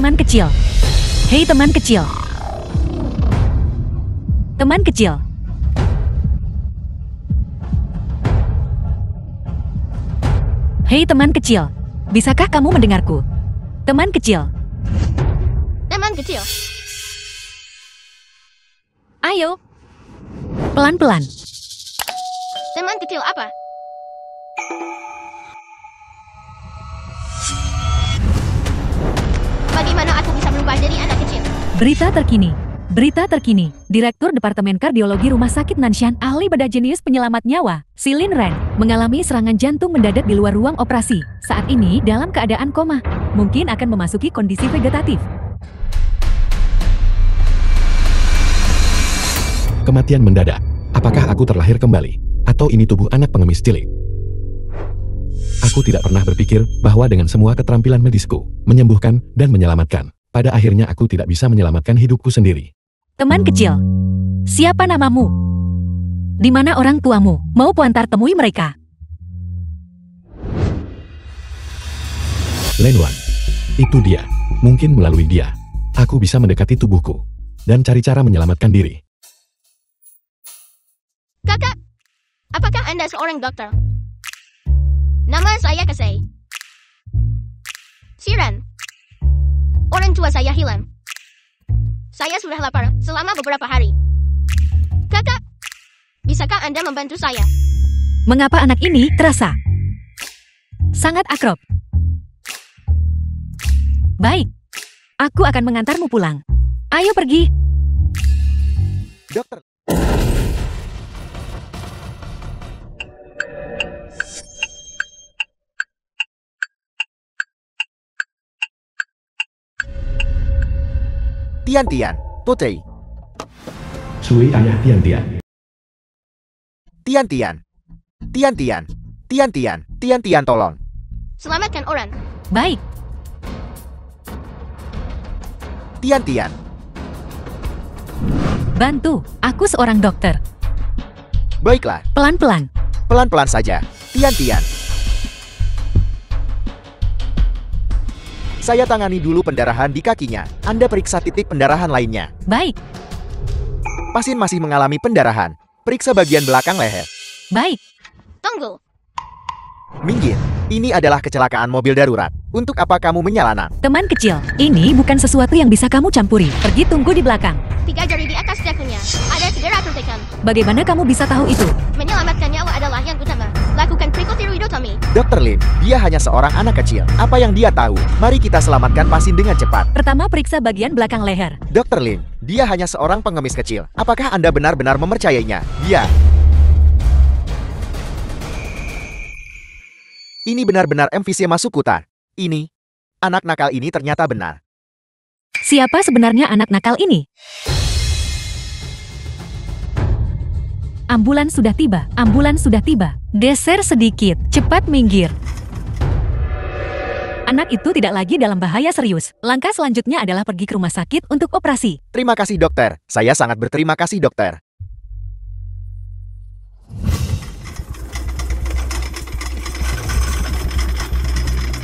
teman kecil. Hei teman kecil. Teman kecil. Hei teman kecil. Bisakah kamu mendengarku? Teman kecil. Teman kecil. Ayo. Pelan-pelan. Teman kecil apa? Bagaimana aku bisa berubah jadi anak kecil? Berita terkini. Berita terkini. Direktur Departemen Kardiologi Rumah Sakit Nanshan, ahli bedah jenius penyelamat nyawa, Silin Ren, mengalami serangan jantung mendadak di luar ruang operasi. Saat ini dalam keadaan koma. Mungkin akan memasuki kondisi vegetatif. Kematian mendadak. Apakah aku terlahir kembali? Atau ini tubuh anak pengemis cilik? Aku tidak pernah berpikir bahwa dengan semua keterampilan medisku, menyembuhkan dan menyelamatkan, pada akhirnya aku tidak bisa menyelamatkan hidupku sendiri. Teman kecil, siapa namamu? Di mana orang tuamu? Mau puantar temui mereka. Lenwan. Itu dia. Mungkin melalui dia, aku bisa mendekati tubuhku dan cari cara menyelamatkan diri. Kakak, apakah Anda seorang dokter? Nama saya Kasey. Siren. Orang tua saya hilang. Saya sudah lapar selama beberapa hari. Kakak, bisakah Anda membantu saya? Mengapa anak ini terasa sangat akrab? Baik, aku akan mengantarmu pulang. Ayo pergi. Dokter. Tian-Tian, Totei. Sui ayah Tian-Tian. Tian-Tian. Tian-Tian. Tian-Tian. Tian-Tian tolong. Selamatkan orang. Baik, Tian-Tian. bantu. Aku seorang dokter. Baiklah, Pelan-pelan. pelan-pelan saja. Tian-Tian. Saya tangani dulu pendarahan di kakinya. Anda periksa titik pendarahan lainnya. Baik, Pasien masih mengalami pendarahan. Periksa bagian belakang leher. baik. Tunggu. Minggir. Ini adalah kecelakaan mobil darurat. Untuk apa kamu menyalana? Teman kecil, ini bukan sesuatu yang bisa kamu campuri. Pergi tunggu di belakang. 3 jari di atas dagunya. Ada segera tertekan. Bagaimana kamu bisa tahu itu? Menyelamatkan nyawa adalah yang utama. Lakukan trichothyroidotomy. Dr. Lin, dia hanya seorang anak kecil. Apa yang dia tahu? Mari kita selamatkan pasien dengan cepat. Pertama periksa bagian belakang leher. Dr. Lin, dia hanya seorang pengemis kecil. Apakah Anda benar-benar mempercayainya? Dia. Ini benar-benar emfisema sukuta. Ini. Anak nakal ini ternyata benar. Siapa sebenarnya anak nakal ini? Ambulans sudah tiba. Ambulans sudah tiba. Geser sedikit. Cepat minggir. Anak itu tidak lagi dalam bahaya serius. Langkah selanjutnya adalah pergi ke rumah sakit untuk operasi. Terima kasih dokter. Saya sangat berterima kasih dokter.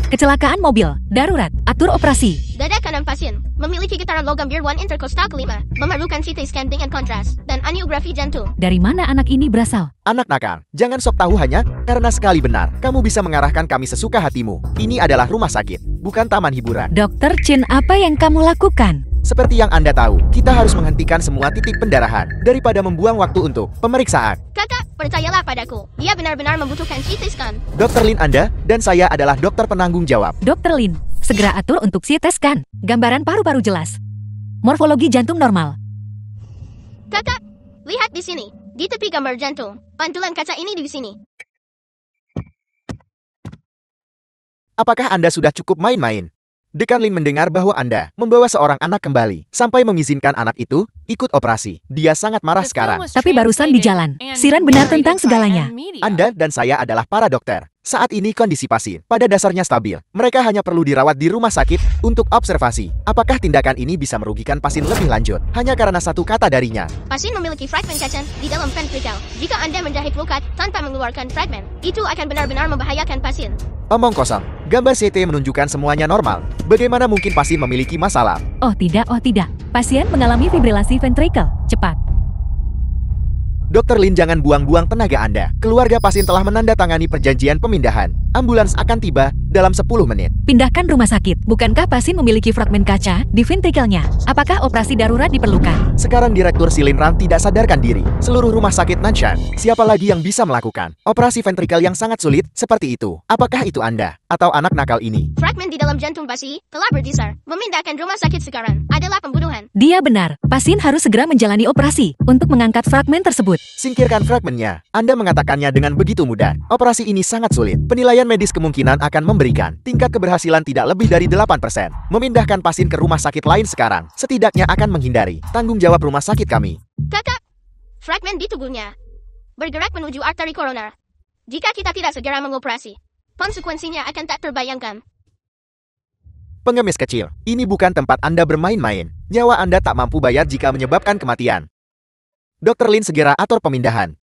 Kecelakaan mobil. Darurat. Atur operasi. Dada kanan pasien memiliki getaran logam biruan interkostal kelima, memerlukan CT scan dengan kontras, dan angiografi jantung. Dari mana anak ini berasal? Anak nakal, jangan sok tahu hanya karena sekali benar. Kamu bisa mengarahkan kami sesuka hatimu. Ini adalah rumah sakit, bukan taman hiburan. Dokter Chin, apa yang kamu lakukan? Seperti yang Anda tahu, kita harus menghentikan semua titik pendarahan daripada membuang waktu untuk pemeriksaan. Kakak, percayalah padaku. Dia benar-benar membutuhkan CT scan. Dokter Lin Anda dan saya adalah dokter penanggung jawab. Dokter Lin, segera atur untuk CT scan. Gambaran paru-paru jelas. Morfologi jantung normal. Kakak, lihat di sini. Di tepi gambar jantung. Pantulan kaca ini di sini. Apakah Anda sudah cukup main-main? Dekan Lin mendengar bahwa Anda membawa seorang anak kembali, sampai mengizinkan anak itu ikut operasi. Dia sangat marah sekarang. Tapi barusan di jalan, Siren benar tentang segalanya. Anda dan saya adalah para dokter. Saat ini kondisi pasien pada dasarnya stabil. Mereka hanya perlu dirawat di rumah sakit untuk observasi. Apakah tindakan ini bisa merugikan pasien lebih lanjut hanya karena satu kata darinya? Pasien memiliki fragmen kaca di dalam ventrikel. Jika Anda menjahit luka tanpa mengeluarkan fragmen, itu akan benar-benar membahayakan pasien. Omong kosong. Gambar CT menunjukkan semuanya normal. Bagaimana mungkin pasien memiliki masalah? Oh tidak. Pasien mengalami fibrilasi ventricle. Cepat. Dr. Lin, jangan buang-buang tenaga Anda. Keluarga pasien telah menandatangani perjanjian pemindahan. Ambulans akan tiba dalam 10 menit. Pindahkan rumah sakit. Bukankah pasien memiliki fragmen kaca di ventrikelnya? Apakah operasi darurat diperlukan? Sekarang Direktur Silin Ran tidak sadarkan diri. Seluruh rumah sakit Nanshan, siapa lagi yang bisa melakukan operasi ventrikel yang sangat sulit seperti itu? Apakah itu Anda atau anak nakal ini? Fragmen di dalam jantung basi telah berdisar. Memindahkan rumah sakit sekarang adalah pembunuhan. Dia benar. Pasien harus segera menjalani operasi untuk mengangkat fragmen tersebut. Singkirkan fragmennya. Anda mengatakannya dengan begitu mudah. Operasi ini sangat sulit. Penilaian medis kemungkinan akan memberikan tingkat keberhasilan tidak lebih dari 8%. Memindahkan pasien ke rumah sakit lain sekarang setidaknya akan menghindari tanggung jawab rumah sakit kami. Kakak, fragmen di tubuhnya bergerak menuju arteri koroner. Jika kita tidak segera mengoperasi, konsekuensinya akan tak terbayangkan. Pengemis kecil, ini bukan tempat Anda bermain-main. Nyawa Anda tak mampu bayar jika menyebabkan kematian. Dr. Lin, segera atur pemindahan.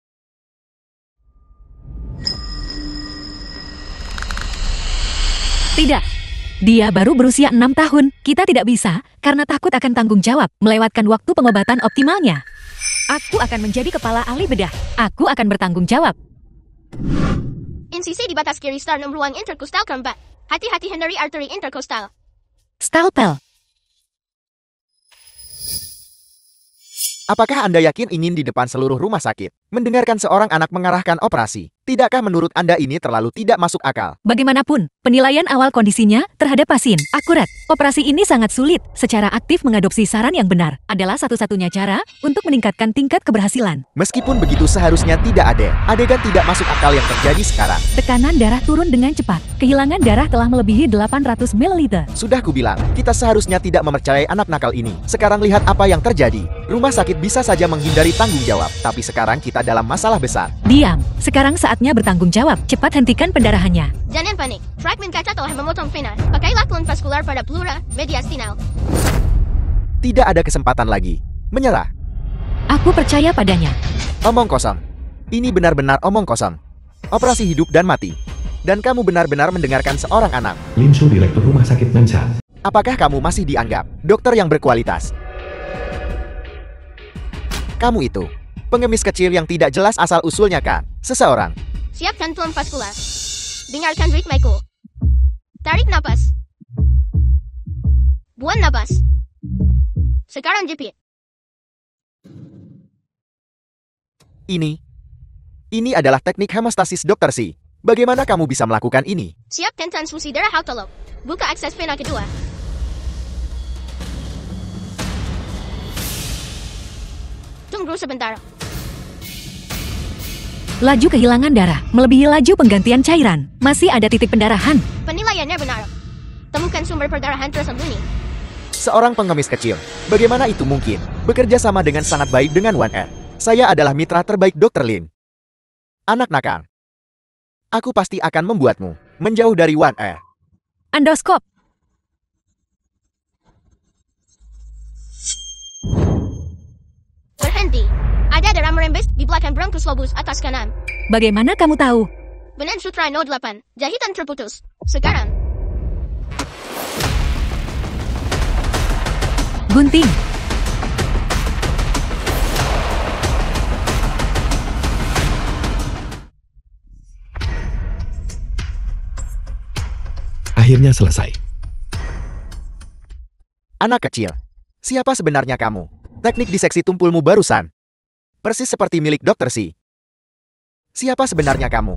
Tidak. Dia baru berusia 6 tahun. Kita tidak bisa karena takut akan tanggung jawab melewatkan waktu pengobatan optimalnya. Aku akan menjadi kepala ahli bedah. Aku akan bertanggung jawab. Insisi di batas kiri sternum ruang interkostal keempat. Hati-hati hindari arteri interkostal. Stalpel. Apakah Anda yakin ingin di depan seluruh rumah sakit mendengarkan seorang anak mengarahkan operasi? Tidakkah menurut Anda ini terlalu tidak masuk akal? Bagaimanapun, penilaian awal kondisinya terhadap pasien akurat. Operasi ini sangat sulit. Secara aktif mengadopsi saran yang benar adalah satu-satunya cara untuk meningkatkan tingkat keberhasilan. Meskipun begitu, seharusnya tidak ada adegan tidak masuk akal yang terjadi sekarang. Tekanan darah turun dengan cepat. Kehilangan darah telah melebihi 800 ml. Sudah kubilang, kita seharusnya tidak mempercayai anak nakal ini. Sekarang lihat apa yang terjadi. Rumah sakit bisa saja menghindari tanggung jawab, tapi sekarang kita dalam masalah besar. Diam. Sekarang saatnya bertanggung jawab. Cepat hentikan pendarahannya. Jangan panik. Fragmen kaca telah memotong vena. Pakailah klon vaskular pada pleura mediastinal. Tidak ada kesempatan lagi. Menyerah. Aku percaya padanya. Omong kosong. Ini benar-benar omong kosong. Operasi hidup dan mati. Dan kamu benar-benar mendengarkan seorang anak. Lin Shu, Direktur Rumah Sakit Nanshan. Apakah kamu masih dianggap dokter yang berkualitas? Kamu itu pengemis kecil yang tidak jelas asal-usulnya kan? Seseorang. Siapkan klon vaskular. Dengarkan ritmeku. Tarik napas. Buang napas. Sekarang jepit. Ini adalah teknik hemostasis Dr. Si. Bagaimana kamu bisa melakukan ini? Siapkan transfusi darah autolog. Buka akses vena kedua. Tunggu sebentar. Laju kehilangan darah melebihi laju penggantian cairan. Masih ada titik pendarahan. Penilaiannya benar. Temukan sumber perdarahan tersembunyi. Seorang pengemis kecil. Bagaimana itu mungkin? Bekerja sama dengan sangat baik dengan One Air. Saya adalah mitra terbaik Dr. Lin. Anak nakal. Aku pasti akan membuatmu menjauh dari One Air. Endoskop. Berhenti. Ada darah merembes di belakang bronkus lobus atas kanan. Bagaimana kamu tahu? Benang sutra No 8. Jahitan terputus. Sekarang. Gunting. Akhirnya selesai. Anak kecil. Siapa sebenarnya kamu? Teknik diseksi tumpulmu barusan. Persis seperti milik Dr. Si. Siapa sebenarnya kamu?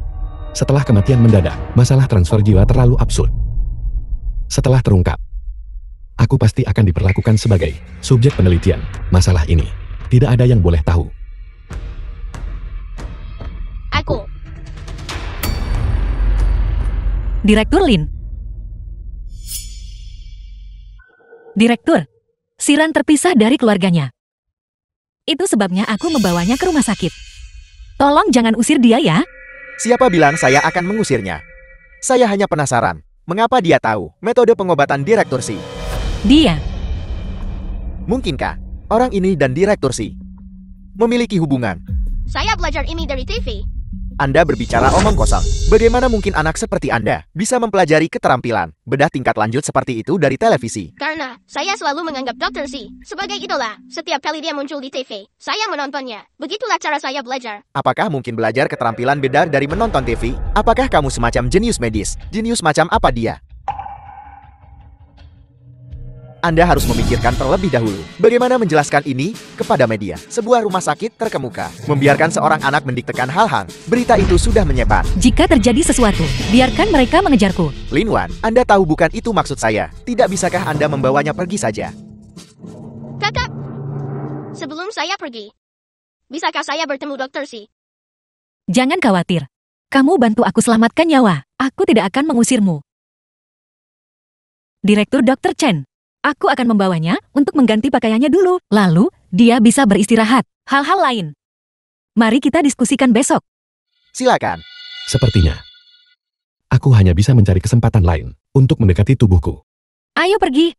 Setelah kematian mendadak, masalah transfer jiwa terlalu absurd. Setelah terungkap, aku pasti akan diperlakukan sebagai subjek penelitian. Masalah ini, tidak ada yang boleh tahu. Aku. Direktur Lin. Direktur, Siran terpisah dari keluarganya. Itu sebabnya aku membawanya ke rumah sakit. Tolong jangan usir dia ya. Siapa bilang saya akan mengusirnya? Saya hanya penasaran, mengapa dia tahu metode pengobatan Direktur Si? Dia. Mungkinkah orang ini dan Direktur Si memiliki hubungan? Saya belajar ini dari TV. Anda berbicara omong kosong. Bagaimana mungkin anak seperti Anda bisa mempelajari keterampilan bedah tingkat lanjut seperti itu dari televisi? Karena saya selalu menganggap Dr. C sebagai idola. Setiap kali dia muncul di TV, saya menontonnya. Begitulah cara saya belajar. Apakah mungkin belajar keterampilan bedah dari menonton TV? Apakah kamu semacam jenius medis? Jenius macam apa dia? Anda harus memikirkan terlebih dahulu bagaimana menjelaskan ini kepada media. Sebuah rumah sakit terkemuka membiarkan seorang anak mendiktekan hal-hal. Berita itu sudah menyebar. Jika terjadi sesuatu, biarkan mereka mengejarku. Lin Wan, Anda tahu bukan itu maksud saya. Tidak bisakah Anda membawanya pergi saja? Kakak, sebelum saya pergi, bisakah saya bertemu Dr. C? Jangan khawatir. Kamu bantu aku selamatkan nyawa. Aku tidak akan mengusirmu. Direktur Dr. Chen. Aku akan membawanya untuk mengganti pakaiannya dulu. Lalu, dia bisa beristirahat. Hal-hal lain. Mari kita diskusikan besok. Silakan. Sepertinya, aku hanya bisa mencari kesempatan lain untuk mendekati tubuhku. Ayo pergi.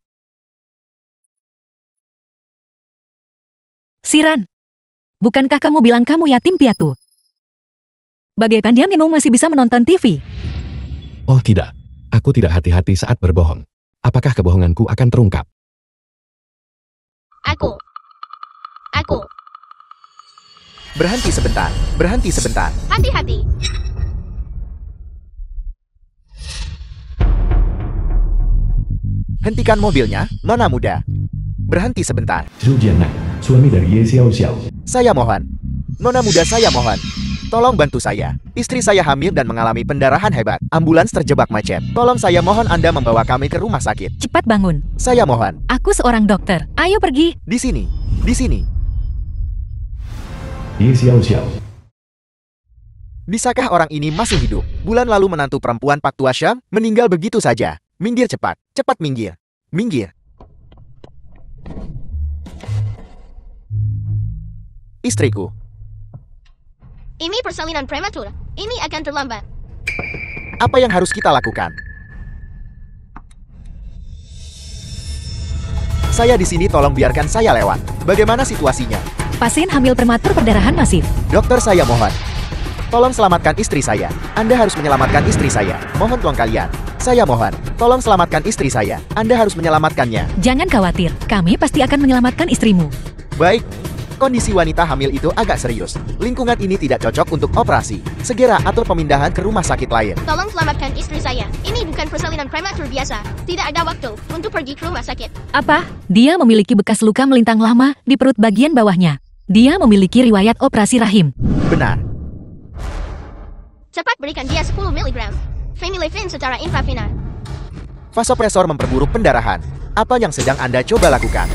Siran. Bukankah kamu bilang kamu yatim piatu? Bagaimana kamu masih bisa menonton TV? Oh tidak, aku tidak hati-hati saat berbohong. Apakah kebohonganku akan terungkap? Aku. Berhenti sebentar. Berhenti sebentar. Hati-hati. Hentikan mobilnya, Nona muda. Berhenti sebentar. Zhu Jiannan, suami dari Ye Xiaoxiao. Saya mohon. Nona muda, saya mohon. Tolong bantu saya. Istri saya hamil dan mengalami pendarahan hebat. Ambulans terjebak macet. Tolong saya mohon Anda membawa kami ke rumah sakit. Cepat bangun. Saya mohon. Aku seorang dokter. Ayo pergi. Di sini. Di sini. Ye Xiaoxiao. Bisakah orang ini masih hidup? Bulan lalu menantu perempuan Pak Tua Syam meninggal begitu saja. Minggir cepat. Cepat minggir. Minggir. Istriku. Ini persalinan prematur. Ini akan terlambat. Apa yang harus kita lakukan? Saya di sini, tolong biarkan saya lewat. Bagaimana situasinya? Pasien hamil prematur perdarahan masif. Dokter, saya mohon. Tolong selamatkan istri saya. Anda harus menyelamatkan istri saya. Mohon tolong kalian. Saya mohon. Tolong selamatkan istri saya. Anda harus menyelamatkannya. Jangan khawatir. Kami pasti akan menyelamatkan istrimu. Baik. Kondisi wanita hamil itu agak serius. Lingkungan ini tidak cocok untuk operasi. Segera atur pemindahan ke rumah sakit lain. Tolong selamatkan istri saya. Ini bukan persalinan prematur biasa. Tidak ada waktu untuk pergi ke rumah sakit. Apa? Dia memiliki bekas luka melintang lama di perut bagian bawahnya. Dia memiliki riwayat operasi rahim. Benar. Cepat berikan dia 10 mg. Phenylephrine secara intravena. Vasopresor memperburuk pendarahan. Apa yang sedang Anda coba lakukan?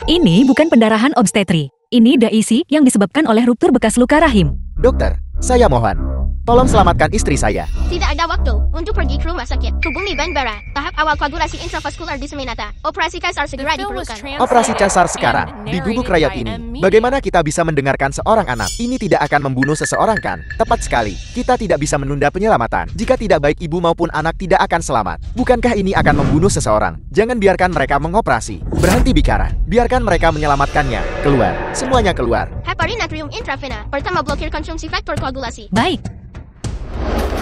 Ini bukan pendarahan obstetri. Ini DIC yang disebabkan oleh ruptur bekas luka rahim. Dokter, saya mohon. Tolong selamatkan istri saya. Tidak ada waktu untuk pergi ke rumah sakit. Hubungi Bandara. Tahap awal koagulasi intravaskular diseminata. Operasi kasar segera diperlukan. Operasi casar sekarang, di gubuk rayot ini. Bagaimana kita bisa mendengarkan seorang anak? Ini tidak akan membunuh seseorang, kan? Tepat sekali. Kita tidak bisa menunda penyelamatan. Jika tidak baik, ibu maupun anak tidak akan selamat. Bukankah ini akan membunuh seseorang? Jangan biarkan mereka mengoperasi. Berhenti bicara. Biarkan mereka menyelamatkannya. Keluar. Semuanya keluar. Heparin natrium intravena. Pertama, blokir konsumsi faktor koagulasi. Baik.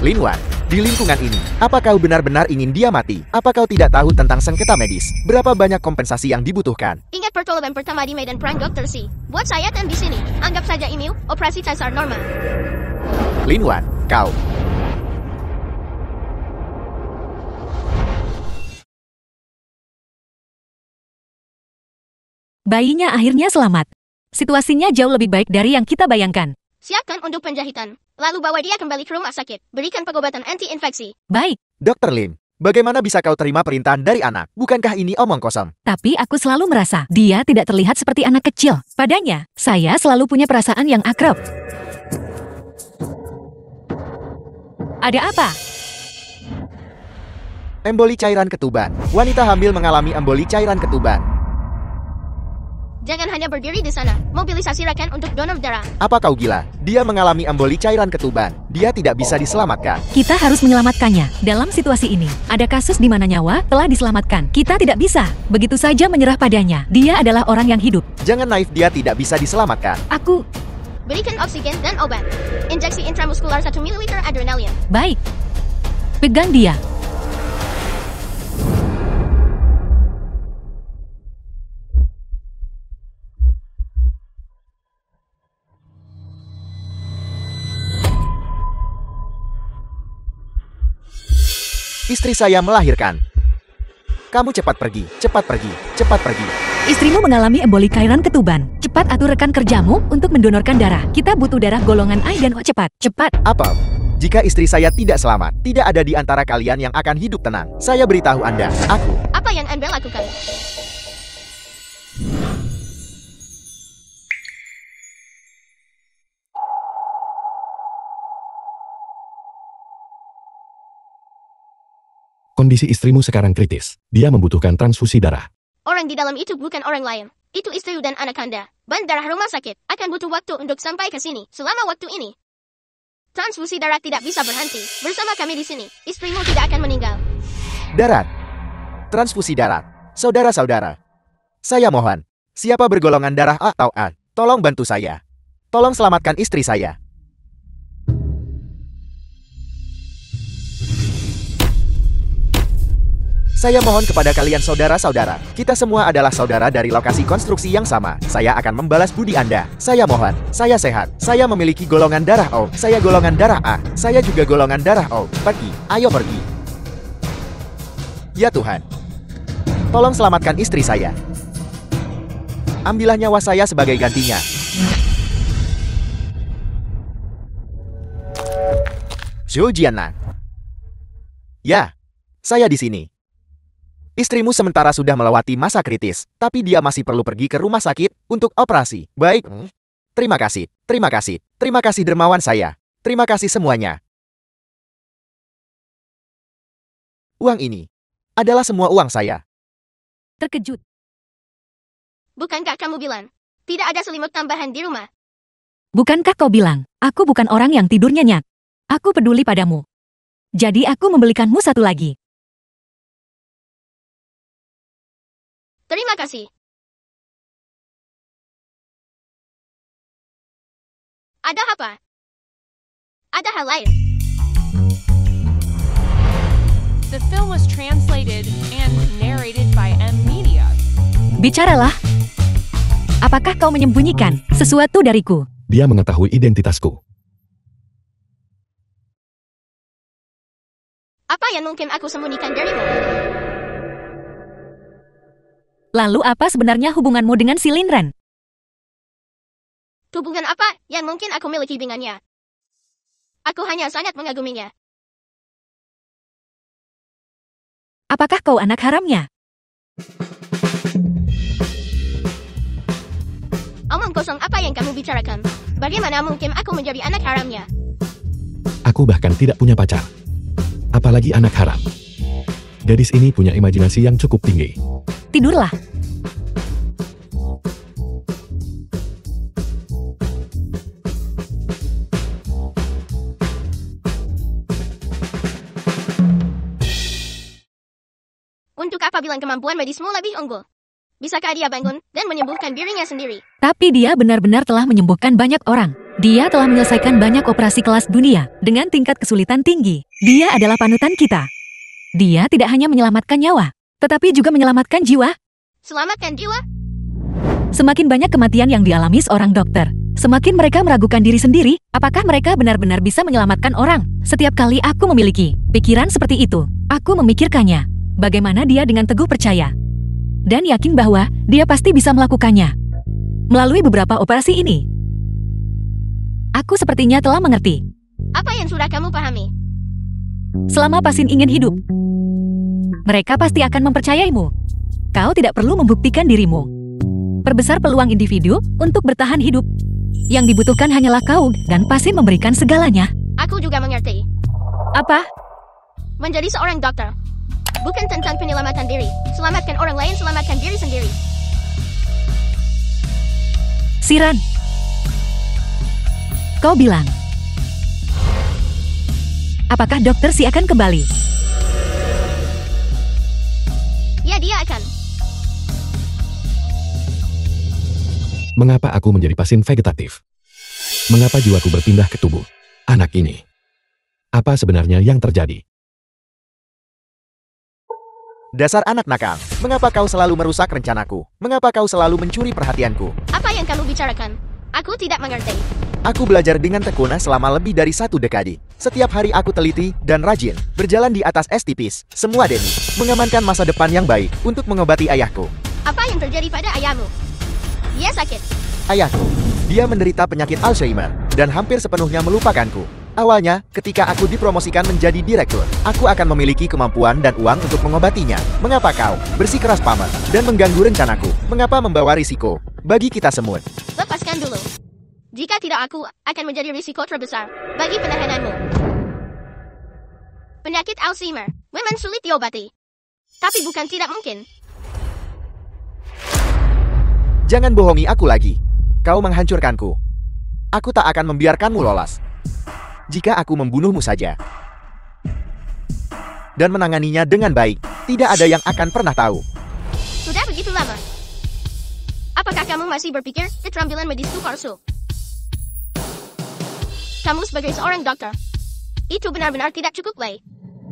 Lin Wan, di lingkungan ini, apa kau benar-benar ingin dia mati? Apa kau tidak tahu tentang sengketa medis? Berapa banyak kompensasi yang dibutuhkan? Ingat pertolongan pertama di medan perang Dr. C. Buat saya dan di sini, anggap saja ini operasi casar normal. Lin Wan, kau. Bayinya akhirnya selamat. Situasinya jauh lebih baik dari yang kita bayangkan. Siapkan untuk penjahitan. Lalu bawa dia kembali ke rumah sakit. Berikan pengobatan anti-infeksi. Baik. Dr. Lim, bagaimana bisa kau terima perintahan dari anak? Bukankah ini omong kosong? Tapi aku selalu merasa dia tidak terlihat seperti anak kecil. Padanya, saya selalu punya perasaan yang akrab. Ada apa? Emboli cairan ketuban. Wanita hamil mengalami emboli cairan ketuban. Jangan hanya berdiri di sana. Mobilisasi rakan untuk donor darah. Apa kau gila? Dia mengalami emboli cairan ketuban. Dia tidak bisa diselamatkan. Kita harus menyelamatkannya. Dalam situasi ini, ada kasus di mana nyawa telah diselamatkan. Kita tidak bisa begitu saja menyerah padanya. Dia adalah orang yang hidup. Jangan naif, dia tidak bisa diselamatkan. Aku... Berikan oksigen dan obat. Injeksi intramuskular 1 ml adrenalin. Baik. Pegang dia. Istri saya melahirkan. Kamu cepat pergi, cepat pergi, cepat pergi. Istrimu mengalami emboli cairan ketuban. Cepat atur rekan kerjamu untuk mendonorkan darah. Kita butuh darah golongan A dan O. Cepat, cepat. Apa? Jika istri saya tidak selamat, tidak ada di antara kalian yang akan hidup tenang. Saya beritahu Anda, aku... Apa yang Anda lakukan? Kondisi istrimu sekarang kritis. Dia membutuhkan transfusi darah. Orang di dalam itu bukan orang lain. Itu istri dan anak Anda. Ban darah rumah sakit akan butuh waktu untuk sampai ke sini. Selama waktu ini, transfusi darah tidak bisa berhenti. Bersama kami di sini, istrimu tidak akan meninggal. Darat. Transfusi darat. Saudara-saudara. Saya mohon. Siapa bergolongan darah A atau A, tolong bantu saya. Tolong selamatkan istri saya. Saya mohon kepada kalian saudara-saudara. Kita semua adalah saudara dari lokasi konstruksi yang sama. Saya akan membalas budi Anda. Saya mohon. Saya sehat. Saya memiliki golongan darah O. Saya golongan darah A. Saya juga golongan darah O. Pergi. Ayo pergi. Ya Tuhan. Tolong selamatkan istri saya. Ambillah nyawa saya sebagai gantinya. Zhou Jiannan. Ya, saya di sini. Istrimu sementara sudah melewati masa kritis, tapi dia masih perlu pergi ke rumah sakit untuk operasi. Baik. Terima kasih, terima kasih, terima kasih dermawan saya. Terima kasih semuanya. Uang ini adalah semua uang saya. Terkejut. Bukankah kamu bilang, tidak ada selimut tambahan di rumah? Bukankah kau bilang, aku bukan orang yang tidur nyenyak? Aku peduli padamu. Jadi aku membelikanmu satu lagi. Terima kasih. Ada apa? Ada hal lain. The film was translated and narrated by M Media. Bicaralah. Apakah kau menyembunyikan sesuatu dariku? Dia mengetahui identitasku. Apa yang mungkin aku sembunyikan darimu? Lalu apa sebenarnya hubunganmu dengan si Lin Ren? Hubungan apa yang mungkin aku miliki dengannya? Aku hanya sangat mengaguminya. Apakah kau anak haramnya? Omong kosong apa yang kamu bicarakan? Bagaimana mungkin aku menjadi anak haramnya? Aku bahkan tidak punya pacar. Apalagi anak haram. Gadis ini punya imajinasi yang cukup tinggi. Tidurlah. Untuk apa bilang kemampuan medismu lebih unggul? Bisakah dia bangun dan menyembuhkan dirinya sendiri? Tapi dia benar-benar telah menyembuhkan banyak orang. Dia telah menyelesaikan banyak operasi kelas dunia dengan tingkat kesulitan tinggi. Dia adalah panutan kita. Dia tidak hanya menyelamatkan nyawa, tetapi juga menyelamatkan jiwa. Selamatkan jiwa? Semakin banyak kematian yang dialami seorang dokter, semakin mereka meragukan diri sendiri, apakah mereka benar-benar bisa menyelamatkan orang. Setiap kali aku memiliki pikiran seperti itu, aku memikirkannya. Bagaimana dia dengan teguh percaya dan yakin bahwa dia pasti bisa melakukannya. Melalui beberapa operasi ini, aku sepertinya telah mengerti. Apa yang sudah kamu pahami? Selama pasien ingin hidup, mereka pasti akan mempercayaimu. Kau tidak perlu membuktikan dirimu. Perbesar peluang individu untuk bertahan hidup. Yang dibutuhkan hanyalah kau dan pasien memberikan segalanya. Aku juga mengerti. Apa? Menjadi seorang dokter bukan tentang penyelamatan diri. Selamatkan orang lain, selamatkan diri sendiri. Siran. Kau bilang. Apakah Dokter Si akan kembali? Ya, dia akan. Mengapa aku menjadi pasien vegetatif? Mengapa jiwaku berpindah ke tubuh anak ini? Apa sebenarnya yang terjadi? Dasar anak nakal, mengapa kau selalu merusak rencanaku? Mengapa kau selalu mencuri perhatianku? Apa yang kamu bicarakan? Aku tidak mengerti. Aku belajar dengan tekuna selama lebih dari 1 dekade. Setiap hari aku teliti dan rajin, berjalan di atas es tipis, semua demi mengamankan masa depan yang baik untuk mengobati ayahku. Apa yang terjadi pada ayahmu? Dia sakit. Ayahku, dia menderita penyakit Alzheimer dan hampir sepenuhnya melupakanku. Awalnya, ketika aku dipromosikan menjadi direktur, aku akan memiliki kemampuan dan uang untuk mengobatinya. Mengapa kau bersikeras pamer dan mengganggu rencanaku? Mengapa membawa risiko bagi kita semua? Lepaskan dulu. Jika tidak, aku akan menjadi risiko terbesar bagi penahananmu. Penyakit Alzheimer memang sulit diobati. Tapi bukan tidak mungkin. Jangan bohongi aku lagi. Kau menghancurkanku. Aku tak akan membiarkanmu lolos. Jika aku membunuhmu saja dan menanganinya dengan baik, tidak ada yang akan pernah tahu. Sudah begitu lama. Apakah kamu masih berpikir keterampilan medisku palsu? Kamu sebagai seorang dokter, itu benar-benar tidak cukup baik.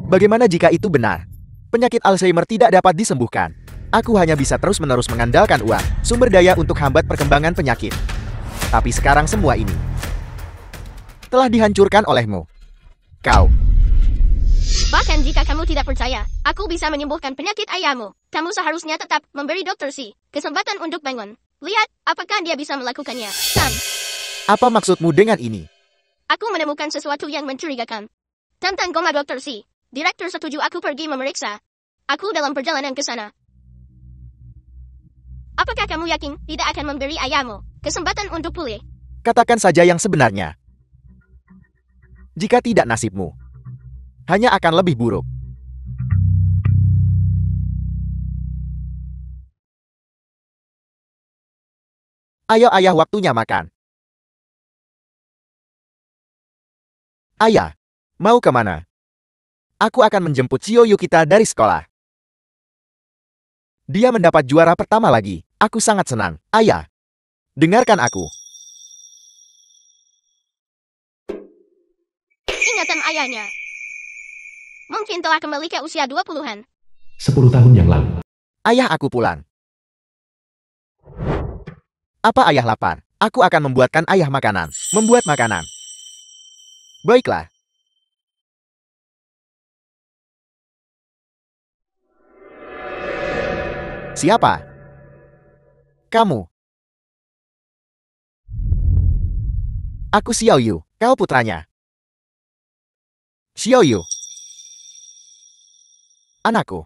Bagaimana jika itu benar? Penyakit Alzheimer tidak dapat disembuhkan. Aku hanya bisa terus-menerus mengandalkan uang, sumber daya untuk hambat perkembangan penyakit. Tapi sekarang semua ini telah dihancurkan olehmu. Kau. Bahkan jika kamu tidak percaya, aku bisa menyembuhkan penyakit ayahmu. Kamu seharusnya tetap memberi Dokter Si kesempatan untuk bangun. Lihat, apakah dia bisa melakukannya. Sam, Apa maksudmu dengan ini? aku menemukan sesuatu yang mencurigakan. Tentang koma Dokter Si, direktur setuju aku pergi memeriksa. Aku dalam perjalanan ke sana. Apakah kamu yakin tidak akan memberi ayahmu kesempatan untuk pulih? Katakan saja yang sebenarnya. Jika tidak, nasibmu hanya akan lebih buruk. Ayo ayah, waktunya makan. Ayah, mau kemana? Aku akan menjemput Xiao Yu kita dari sekolah. Dia mendapat juara pertama lagi. Aku sangat senang. Ayah, dengarkan aku. Ingatan ayahnya mungkin telah kembali ke usia 20-an. 10 tahun yang lalu. Ayah, aku pulang. Apa ayah lapar? Aku akan membuatkan ayah makanan. Membuat makanan. Baiklah. Siapa? Kamu. Aku Xiao Yu, kau putranya. Xiao Yu. Anakku.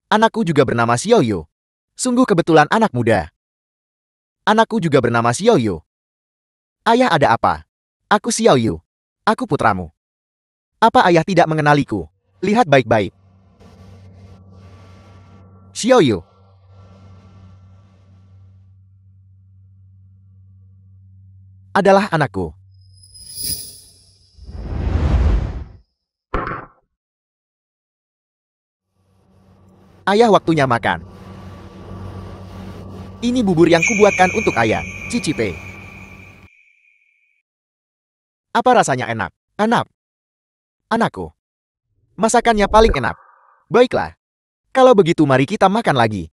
Anakku juga bernama Xiao Yu. Sungguh kebetulan anak muda. Anakku juga bernama Xiao Yu. Ayah, ada apa? Aku Xiao Yu. Aku putramu. Apa ayah tidak mengenaliku? Lihat baik-baik. Xiao Yu. Adalah anakku. Ayah, waktunya makan. Ini bubur yang kubuatkan untuk ayah. Cicipe. Apa rasanya enak? Enak. Anakku. Masakannya paling enak. Baiklah. Kalau begitu mari kita makan lagi.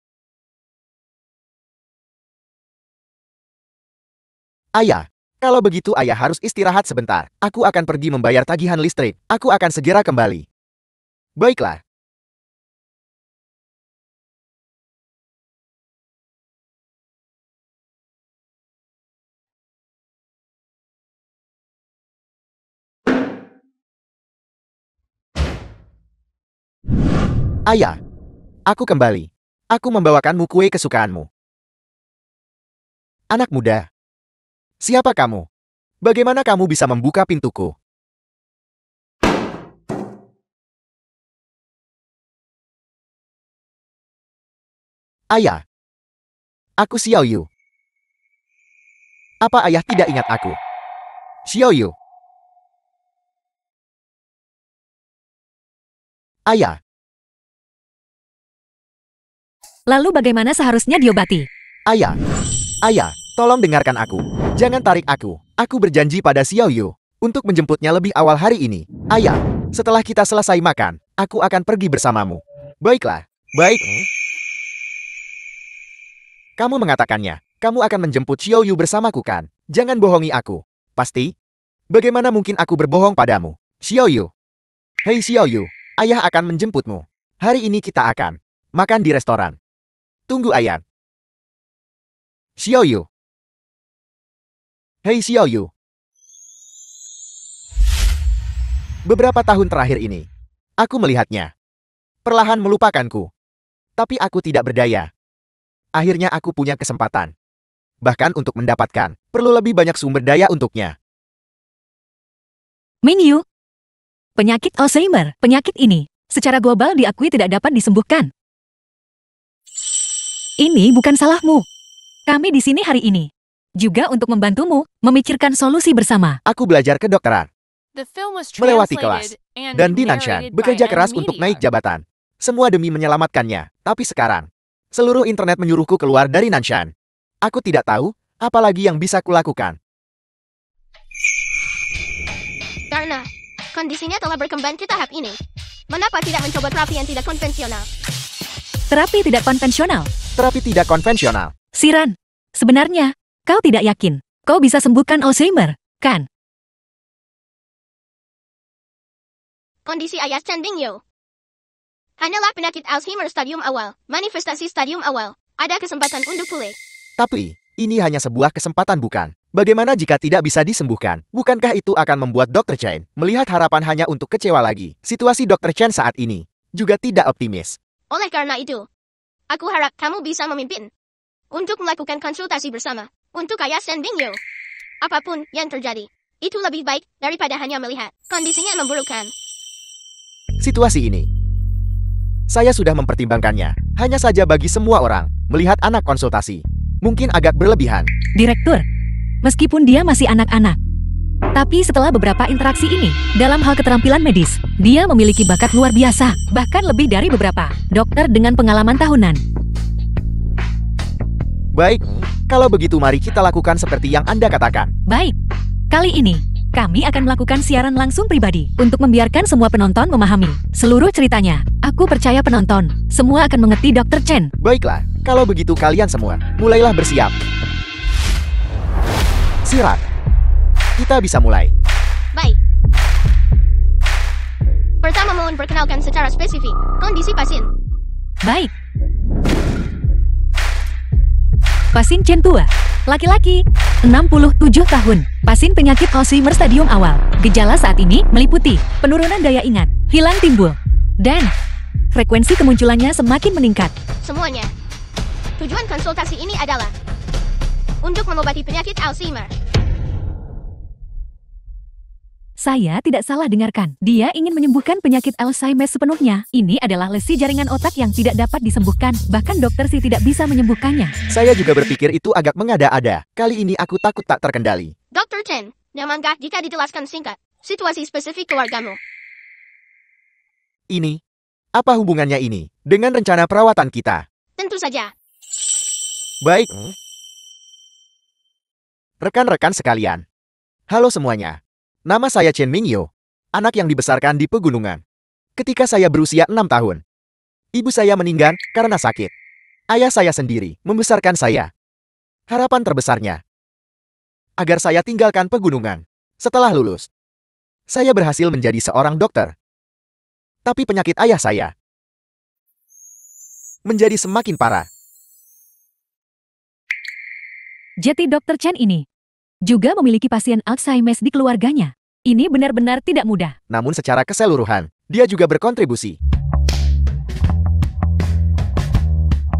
Ayah. Kalau begitu ayah harus istirahat sebentar. Aku akan pergi membayar tagihan listrik. Aku akan segera kembali. Baiklah. Ayah, aku kembali. Aku membawakanmu kue kesukaanmu. Anak muda. Siapa kamu? Bagaimana kamu bisa membuka pintuku? Ayah. Aku Xiao Yu. Apa ayah tidak ingat aku? Xiao Yu. Ayah, Lalu bagaimana seharusnya diobati? ayah, ayah, tolong dengarkan aku. Jangan tarik aku. Aku berjanji pada Xiao Yu untuk menjemputnya lebih awal hari ini. Ayah, setelah kita selesai makan, aku akan pergi bersamamu. Baiklah, baik. Kamu mengatakannya. Kamu akan menjemput Xiao Yu bersamaku kan? Jangan bohongi aku. Pasti? Bagaimana mungkin aku berbohong padamu? Xiao Yu. Hei Xiao Yu, ayah akan menjemputmu. Hari ini kita akan makan di restoran. Tunggu ayah. Xiao Yu. Hei Xiao Yu. Beberapa tahun terakhir ini, aku melihatnya. Perlahan melupakanku. Tapi aku tidak berdaya. Akhirnya aku punya kesempatan. Bahkan untuk mendapatkan, perlu lebih banyak sumber daya untuknya. Mingyu. Penyakit Alzheimer, penyakit ini, secara global diakui tidak dapat disembuhkan. Ini bukan salahmu. Kami di sini hari ini. Juga untuk membantumu, memikirkan solusi bersama. Aku belajar kedokteran, The film was melewati kelas, translated and dan di Nanshan narrated by bekerja keras N untuk Media. naik jabatan. Semua demi menyelamatkannya. Tapi sekarang, seluruh internet menyuruhku keluar dari Nanshan. Aku tidak tahu, apa lagi yang bisa kulakukan. Karena kondisinya telah berkembang ke tahap ini. Mengapa tidak mencoba terapi yang tidak konvensional? Terapi tidak konvensional. Terapi tidak konvensional. Siran, sebenarnya, kau tidak yakin kau bisa sembuhkan Alzheimer, kan? Kondisi ayah Chen Bingyu hanyalah penyakit Alzheimer stadium awal, manifestasi stadium awal. Ada kesempatan untuk pulih. Tapi, ini hanya sebuah kesempatan bukan? Bagaimana jika tidak bisa disembuhkan? Bukankah itu akan membuat Dr. Chen melihat harapan hanya untuk kecewa lagi? Situasi Dr. Chen saat ini juga tidak optimis. Oleh karena itu, aku harap kamu bisa memimpin untuk melakukan konsultasi bersama untuk ayah Chen Bingyu. Apapun yang terjadi, itu lebih baik daripada hanya melihat kondisinya memburukkan. Situasi ini, saya sudah mempertimbangkannya. Hanya saja bagi semua orang, melihat anak konsultasi mungkin agak berlebihan. Direktur, meskipun dia masih anak-anak. Tapi setelah beberapa interaksi ini, dalam hal keterampilan medis, dia memiliki bakat luar biasa, bahkan lebih dari beberapa dokter dengan pengalaman tahunan. Baik, kalau begitu mari kita lakukan seperti yang Anda katakan. Baik, kali ini, kami akan melakukan siaran langsung pribadi untuk membiarkan semua penonton memahami seluruh ceritanya. Aku percaya penonton, semua akan mengerti Dr. Chen. Baiklah, kalau begitu kalian semua, mulailah bersiap. Sirat. Kita bisa mulai. Baik. Pertama mohon perkenalkan secara spesifik kondisi pasien. Baik. Pasien Chen tua, laki-laki, 67 tahun, pasien penyakit Alzheimer stadium awal. Gejala saat ini meliputi penurunan daya ingat, hilang timbul, dan frekuensi kemunculannya semakin meningkat. Semuanya. Tujuan konsultasi ini adalah untuk mengobati penyakit Alzheimer. Saya tidak salah dengarkan. Dia ingin menyembuhkan penyakit Alzheimer sepenuhnya. Ini adalah lesi jaringan otak yang tidak dapat disembuhkan. Bahkan dokter sih tidak bisa menyembuhkannya. Saya juga berpikir itu agak mengada-ada. Kali ini aku takut tak terkendali. Dr. Chen, nyamankah jika dijelaskan singkat situasi spesifik keluargamu? Ini, apa hubungannya ini dengan rencana perawatan kita? Tentu saja. Baik. Rekan-rekan sekalian. Halo semuanya. Nama saya Chen Mingyu, anak yang dibesarkan di pegunungan. Ketika saya berusia 6 tahun, ibu saya meninggal karena sakit. Ayah saya sendiri membesarkan saya. Harapan terbesarnya, agar saya tinggalkan pegunungan. Setelah lulus, saya berhasil menjadi seorang dokter. Tapi penyakit ayah saya menjadi semakin parah. Jadi Dr. Chen ini juga memiliki pasien Alzheimer di keluarganya. Ini benar-benar tidak mudah. Namun secara keseluruhan, dia juga berkontribusi.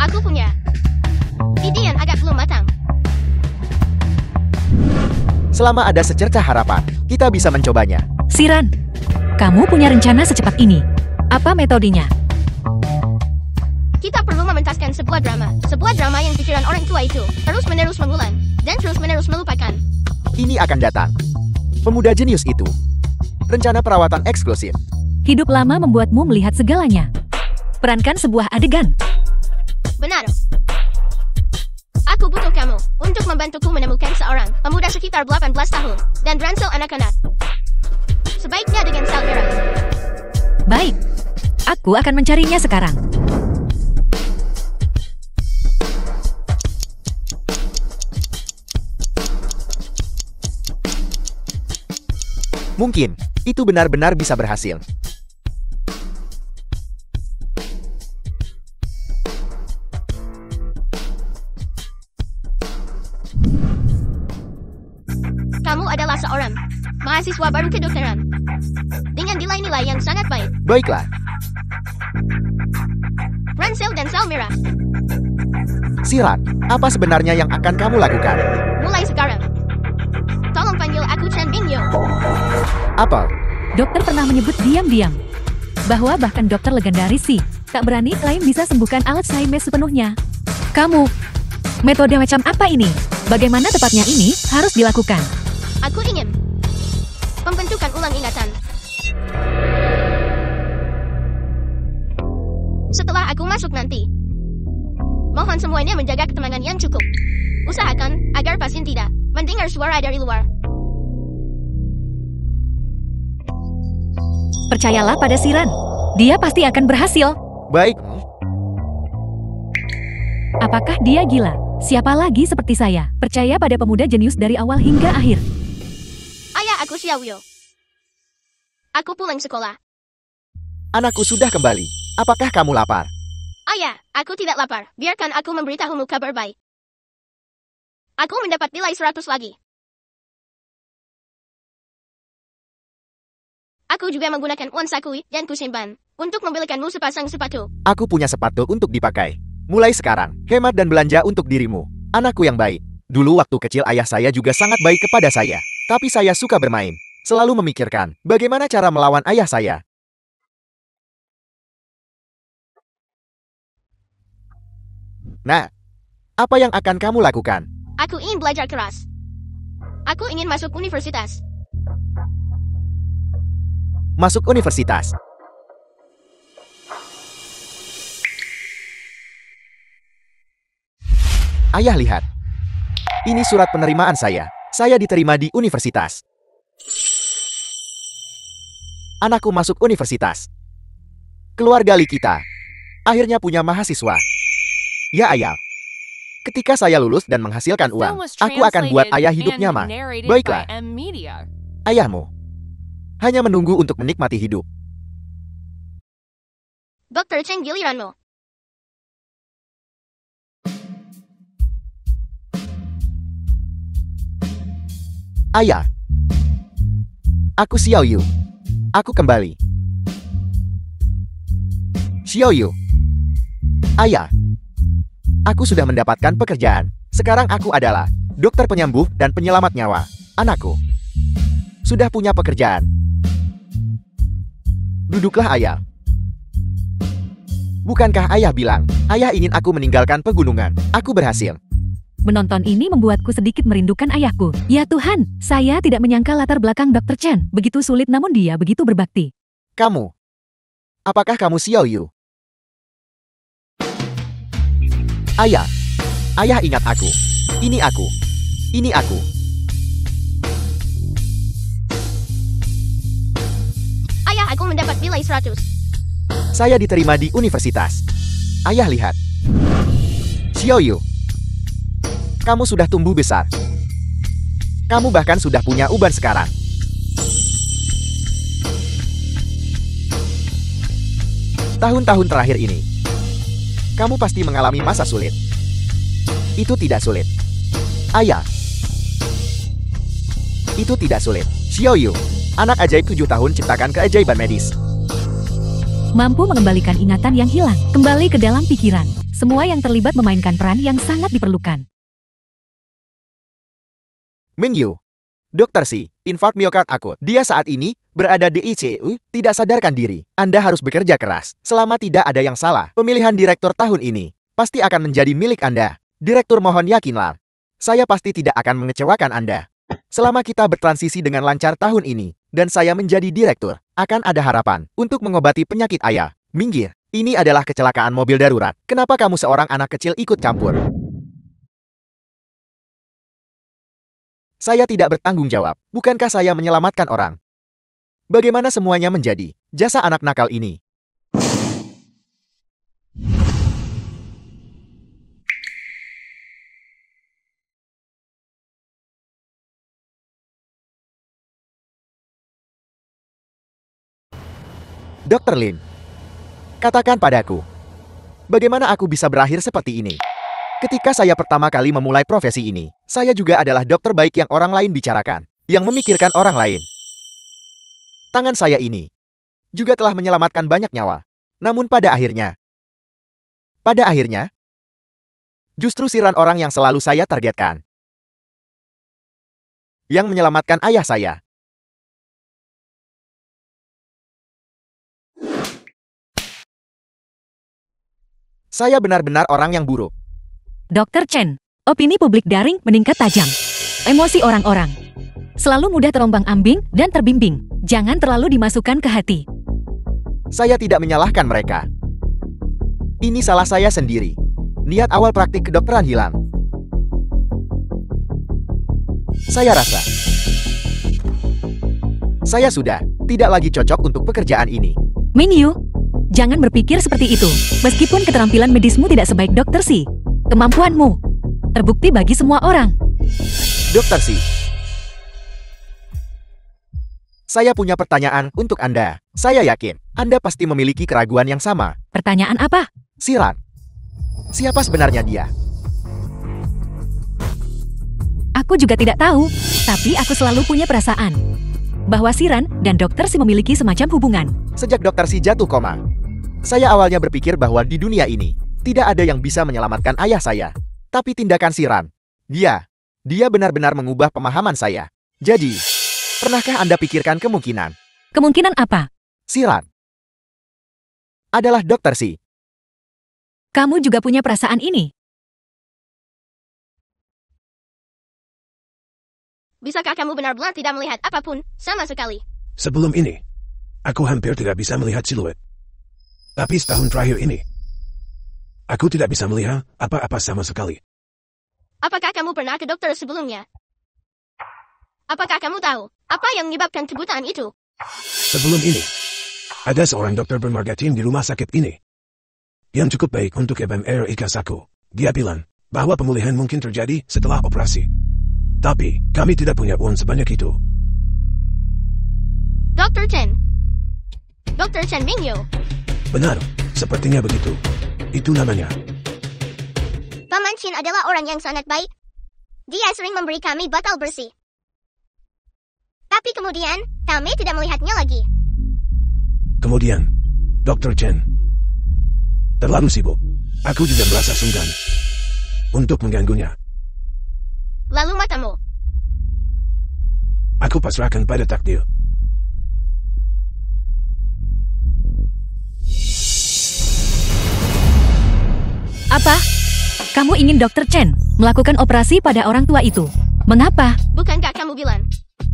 Aku punya ide yang agak belum matang. Selama ada secercah harapan, kita bisa mencobanya. Siran, kamu punya rencana secepat ini. Apa metodenya? Kita perlu mementaskan sebuah drama. Sebuah drama yang pikiran orang tua itu terus-menerus mengulang dan terus-menerus melupakan. Ini akan datang. Pemuda jenius itu. Rencana perawatan eksklusif. Hidup lama membuatmu melihat segalanya. Perankan sebuah adegan. Benar. Aku butuh kamu untuk membantuku menemukan seorang pemuda sekitar 18 tahun dan beransel anak-anak. Sebaiknya dengan sel merah. Baik. Aku akan mencarinya sekarang. Mungkin, itu benar-benar bisa berhasil. Kamu adalah seorang mahasiswa baru kedokteran dengan nilai-nilai yang sangat baik. Baiklah, Ransel dan sel merah. Sirat, apa sebenarnya yang akan kamu lakukan? Mulai sekarang. Tolong panggil aku Chen Bingyo. Apa? Dokter pernah menyebut diam-diam bahwa bahkan dokter legendaris sih tak berani klaim bisa sembuhkan Alzheimer sepenuhnya. Kamu, metode macam apa ini? Bagaimana tepatnya ini harus dilakukan? Aku ingin pembentukan ulang ingatan. Setelah aku masuk nanti, mohon semuanya menjaga ketenangan yang cukup. Usahakan agar pasien tidak mendengar suara dari luar. Percayalah pada Siran. Dia pasti akan berhasil. Baik. Apakah dia gila? Siapa lagi seperti saya? Percaya pada pemuda jenius dari awal hingga akhir. Ayah aku Xiaoyu. Aku pulang sekolah. Anakku sudah kembali. Apakah kamu lapar? Ayah, aku tidak lapar. Biarkan aku memberitahumu kabar baik. Aku mendapat nilai 100 lagi. Aku juga menggunakan uang sakui dan kusimpan untuk membelikanmu sepasang sepatu. Aku punya sepatu untuk dipakai. Mulai sekarang, hemat dan belanja untuk dirimu. Anakku yang baik. Dulu waktu kecil ayah saya juga sangat baik kepada saya. Tapi saya suka bermain. Selalu memikirkan bagaimana cara melawan ayah saya. Nah, apa yang akan kamu lakukan? Aku ingin belajar keras. Aku ingin masuk universitas. Masuk universitas. Ayah lihat. Ini surat penerimaan saya. Saya diterima di universitas. Anakku masuk universitas. Keluarga Likita akhirnya punya mahasiswa. Ya ayah. Ketika saya lulus dan menghasilkan The uang, film was aku akan buat translated ayah and hidup nyaman. narrated Baiklah, by M Media. ayahmu hanya menunggu untuk menikmati hidup. Dr. Cheng giliranmu. Ayah. Aku Xiaoyu. Aku kembali. Xiaoyu. Ayah. Aku sudah mendapatkan pekerjaan. Sekarang aku adalah dokter penyembuh dan penyelamat nyawa. Anakku sudah punya pekerjaan. Duduklah ayah. Bukankah ayah bilang, ayah ingin aku meninggalkan pegunungan? Aku berhasil. Menonton ini membuatku sedikit merindukan ayahku. Ya Tuhan, saya tidak menyangka latar belakang Dr. Chen begitu sulit namun dia begitu berbakti. Kamu. Apakah kamu Xiaoyu? Ayah. Ayah ingat aku. Ini aku. Ini aku. Ayah, aku mendapat nilai 100. Saya diterima di universitas. Ayah lihat. Xiaoyu. Kamu sudah tumbuh besar. Kamu bahkan sudah punya uban sekarang. Tahun-tahun terakhir ini, kamu pasti mengalami masa sulit. Itu tidak sulit. Ayah. Itu tidak sulit. Xiaoyu, anak ajaib 7 tahun ciptakan keajaiban medis. Mampu mengembalikan ingatan yang hilang, kembali ke dalam pikiran. Semua yang terlibat memainkan peran yang sangat diperlukan. Mingyu, Dokter Si, infark miokard akut. Dia saat ini berada di ICU, tidak sadarkan diri. Anda harus bekerja keras. Selama tidak ada yang salah, pemilihan direktur tahun ini pasti akan menjadi milik Anda. Direktur mohon yakinlah. Saya pasti tidak akan mengecewakan Anda. Selama kita bertransisi dengan lancar tahun ini, dan saya menjadi direktur, akan ada harapan untuk mengobati penyakit ayah. Minggir, ini adalah kecelakaan mobil darurat. Kenapa kamu seorang anak kecil ikut campur? Saya tidak bertanggung jawab. Bukankah saya menyelamatkan orang? Bagaimana semuanya menjadi jasa anak nakal ini? Dr. Lin, katakan padaku, bagaimana aku bisa berakhir seperti ini? Ketika saya pertama kali memulai profesi ini, saya juga adalah dokter baik yang orang lain bicarakan, yang memikirkan orang lain. Tangan saya ini juga telah menyelamatkan banyak nyawa. Namun pada akhirnya, justru Siran orang yang selalu saya targetkan, yang menyelamatkan ayah saya. Saya benar-benar orang yang buruk. Dr. Chen, opini publik daring meningkat tajam. Emosi orang-orang selalu mudah terombang-ambing dan terbimbing. Jangan terlalu dimasukkan ke hati. Saya tidak menyalahkan mereka. Ini salah saya sendiri. Niat awal praktik kedokteran hilang. Saya rasa saya sudah tidak lagi cocok untuk pekerjaan ini. Mingyu, jangan berpikir seperti itu. Meskipun keterampilan medismu tidak sebaik Dr. Si, kemampuanmu terbukti bagi semua orang. Dr. Si, saya punya pertanyaan untuk Anda. Saya yakin Anda pasti memiliki keraguan yang sama. Pertanyaan apa? Siran, siapa sebenarnya dia? Aku juga tidak tahu, tapi aku selalu punya perasaan bahwa Siran dan Dr. Si memiliki semacam hubungan. Sejak Dr. Si jatuh koma, saya awalnya berpikir bahwa di dunia ini tidak ada yang bisa menyelamatkan ayah saya. Tapi tindakan Siran, dia benar-benar mengubah pemahaman saya. Jadi, pernahkah Anda pikirkan kemungkinan Kemungkinan apa? Siran adalah Dr. Si? Kamu juga punya perasaan ini? Bisakah kamu benar-benar tidak melihat apapun sama sekali? Sebelum ini, aku hampir tidak bisa melihat siluet. Tapi setahun terakhir ini, aku tidak bisa melihat apa-apa sama sekali. Apakah kamu pernah ke dokter sebelumnya? Apakah kamu tahu apa yang menyebabkan kebutaan itu? Sebelum ini, ada seorang dokter bermargatin di rumah sakit ini yang cukup baik untuk MMR Ikasaku. Dia bilang bahwa pemulihan mungkin terjadi setelah operasi. Tapi, kami tidak punya uang sebanyak itu. Dr. Chen. Dr. Chen Mingyu. Benar, sepertinya begitu. Itu namanya. Paman Chin adalah orang yang sangat baik. Dia sering memberi kami botol bersih. Tapi kemudian, kami tidak melihatnya lagi. Kemudian, Dr. Chen terlalu sibuk. Aku juga merasa sungkan untuk mengganggunya. Lalu matamu. Aku pasrahkan pada takdir. Apa? Kamu ingin Dr. Chen melakukan operasi pada orang tua itu? Mengapa? Bukankah kamu bilang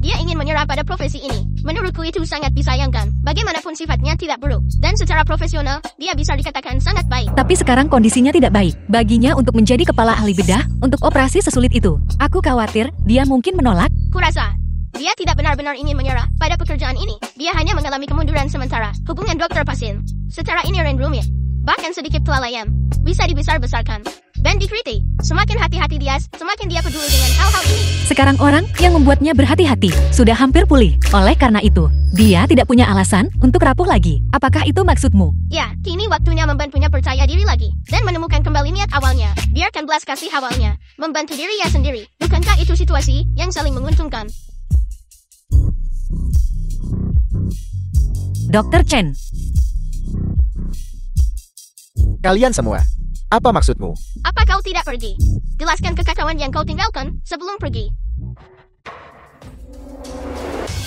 dia ingin menyerah pada profesi ini? Menurutku itu sangat disayangkan. Bagaimanapun sifatnya tidak buruk. Dan secara profesional, dia bisa dikatakan sangat baik. Tapi sekarang kondisinya tidak baik. Baginya untuk menjadi kepala ahli bedah untuk operasi sesulit itu. Aku khawatir dia mungkin menolak. Kurasa, dia tidak benar-benar ingin menyerah pada pekerjaan ini. Dia hanya mengalami kemunduran sementara. Hubungan dokter pasien secara inherent rumit, bahkan sedikit kelalaian, bisa dibesar-besarkan dan dikritik. Semakin hati-hati dia, semakin dia peduli dengan hal-hal ini. Sekarang orang yang membuatnya berhati-hati sudah hampir pulih. Oleh karena itu, dia tidak punya alasan untuk rapuh lagi. Apakah itu maksudmu? Ya, kini waktunya membantunya percaya diri lagi dan menemukan kembali niat awalnya. Biarkan belas kasih awalnya membantu dirinya sendiri. Bukankah itu situasi yang saling menguntungkan? Dr. Chen, Kalian semua, apa maksudmu? Apa kau tidak pergi? Jelaskan kekacauan yang kau tinggalkan sebelum pergi.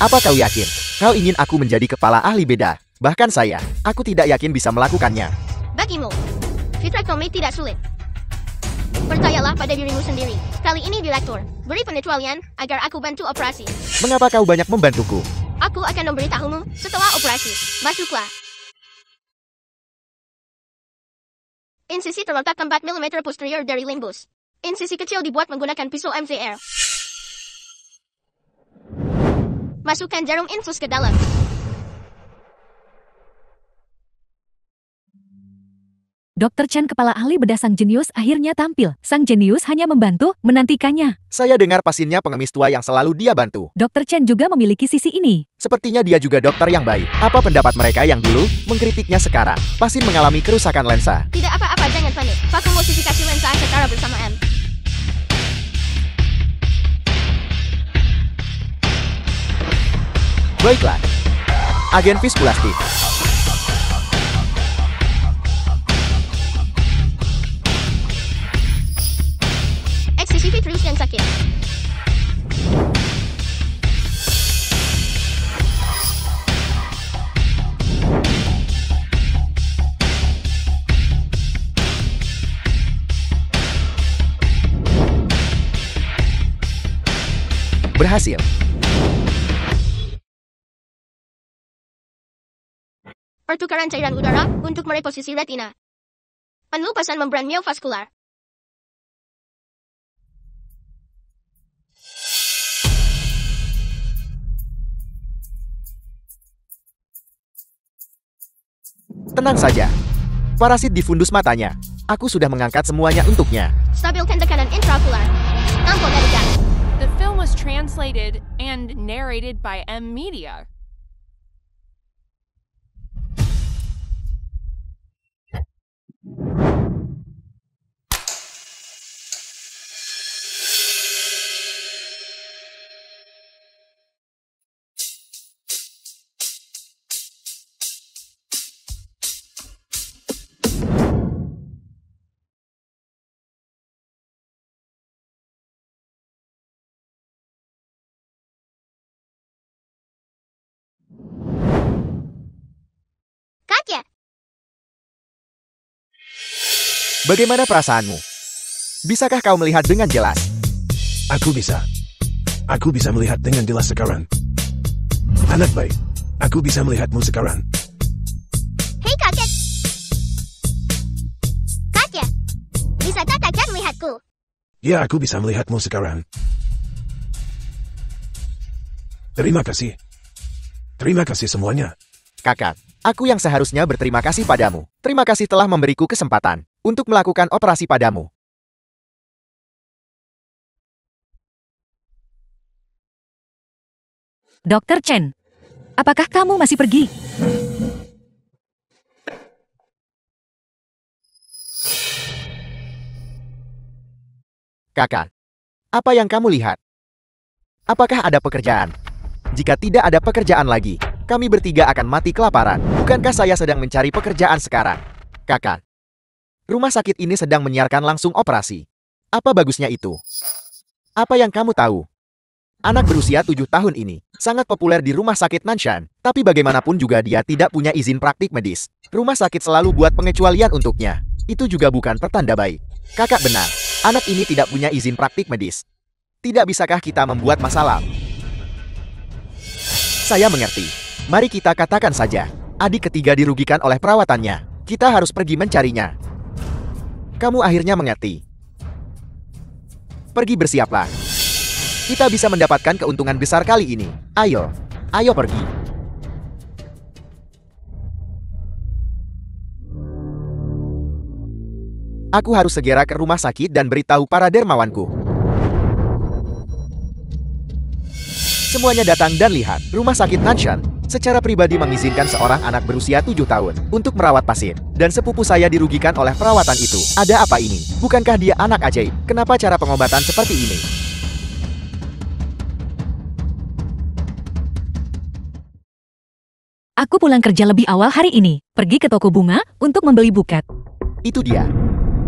Apa kau yakin? Kau ingin aku menjadi kepala ahli beda? Bahkan aku tidak yakin bisa melakukannya. Bagimu, vitrectomy tidak sulit. Percayalah pada dirimu sendiri. Kali ini direktur, beri pengecualian agar aku bantu operasi. Mengapa kau banyak membantuku? Aku akan memberitahumu setelah operasi. Masuklah. Insisi terletak 4 mm posterior dari limbus. Insisi kecil dibuat menggunakan pisau MCR. Masukkan jarum infus ke dalam. Dr. Chen, kepala ahli bedah sang jenius, akhirnya tampil. Sang jenius hanya membantu, menantikannya. Saya dengar pasiennya pengemis tua yang selalu dia bantu. Dr. Chen juga memiliki sisi ini. Sepertinya dia juga dokter yang baik. Apa pendapat mereka yang dulu mengkritiknya sekarang? Pasien mengalami kerusakan lensa. Tidak apa-apa, jangan panik. Vakum modifikasi lensa secara bersamaan. Baiklah. Agen viskulastik. Eksisi vitreus yang sakit. Berhasil. Pertukaran cairan udara untuk mereposisi retina. Penupasan membran miovaskular. Tenang saja. Parasit di fundus matanya. Aku sudah mengangkat semuanya untuknya. Stabilkan tekanan intraokular. Tampon dari gas. The film was translated and narrated by M Media. Katya, Bagaimana perasaanmu? Bisakah kau melihat dengan jelas? Aku bisa. Aku bisa melihat dengan jelas sekarang. Anak baik, aku bisa melihatmu sekarang. hei kakek. Katya, bisakah kakek melihatku? Ya, aku bisa melihatmu sekarang. Terima kasih. Terima kasih semuanya. Kakak, aku yang seharusnya berterima kasih padamu. Terima kasih telah memberiku kesempatan untuk melakukan operasi padamu. Dr. Chen, apakah kamu masih pergi? Kakak, apa yang kamu lihat? Apakah ada pekerjaan? Jika tidak ada pekerjaan lagi, kami bertiga akan mati kelaparan. Bukankah saya sedang mencari pekerjaan sekarang? Kakak, rumah sakit ini sedang menyiarkan langsung operasi. Apa bagusnya itu? Apa yang kamu tahu? Anak berusia 7 tahun ini sangat populer di rumah sakit Nanshan, tapi bagaimanapun juga dia tidak punya izin praktik medis. Rumah sakit selalu buat pengecualian untuknya. Itu juga bukan pertanda baik. Kakak benar, anak ini tidak punya izin praktik medis. Tidak bisakah kita membuat masalah? Saya mengerti. Mari kita katakan saja, adik ketiga dirugikan oleh perawatannya. Kita harus pergi mencarinya. Kamu akhirnya mengerti. Pergi bersiaplah. Kita bisa mendapatkan keuntungan besar kali ini. Ayo, ayo pergi. Aku harus segera ke rumah sakit dan beritahu para dermawanku. Semuanya datang dan lihat. Rumah sakit Nanshan secara pribadi mengizinkan seorang anak berusia 7 tahun untuk merawat pasien. Dan sepupu saya dirugikan oleh perawatan itu. Ada apa ini? Bukankah dia anak ajaib? Kenapa cara pengobatan seperti ini? Aku pulang kerja lebih awal hari ini. Pergi ke toko bunga untuk membeli buket. Itu dia.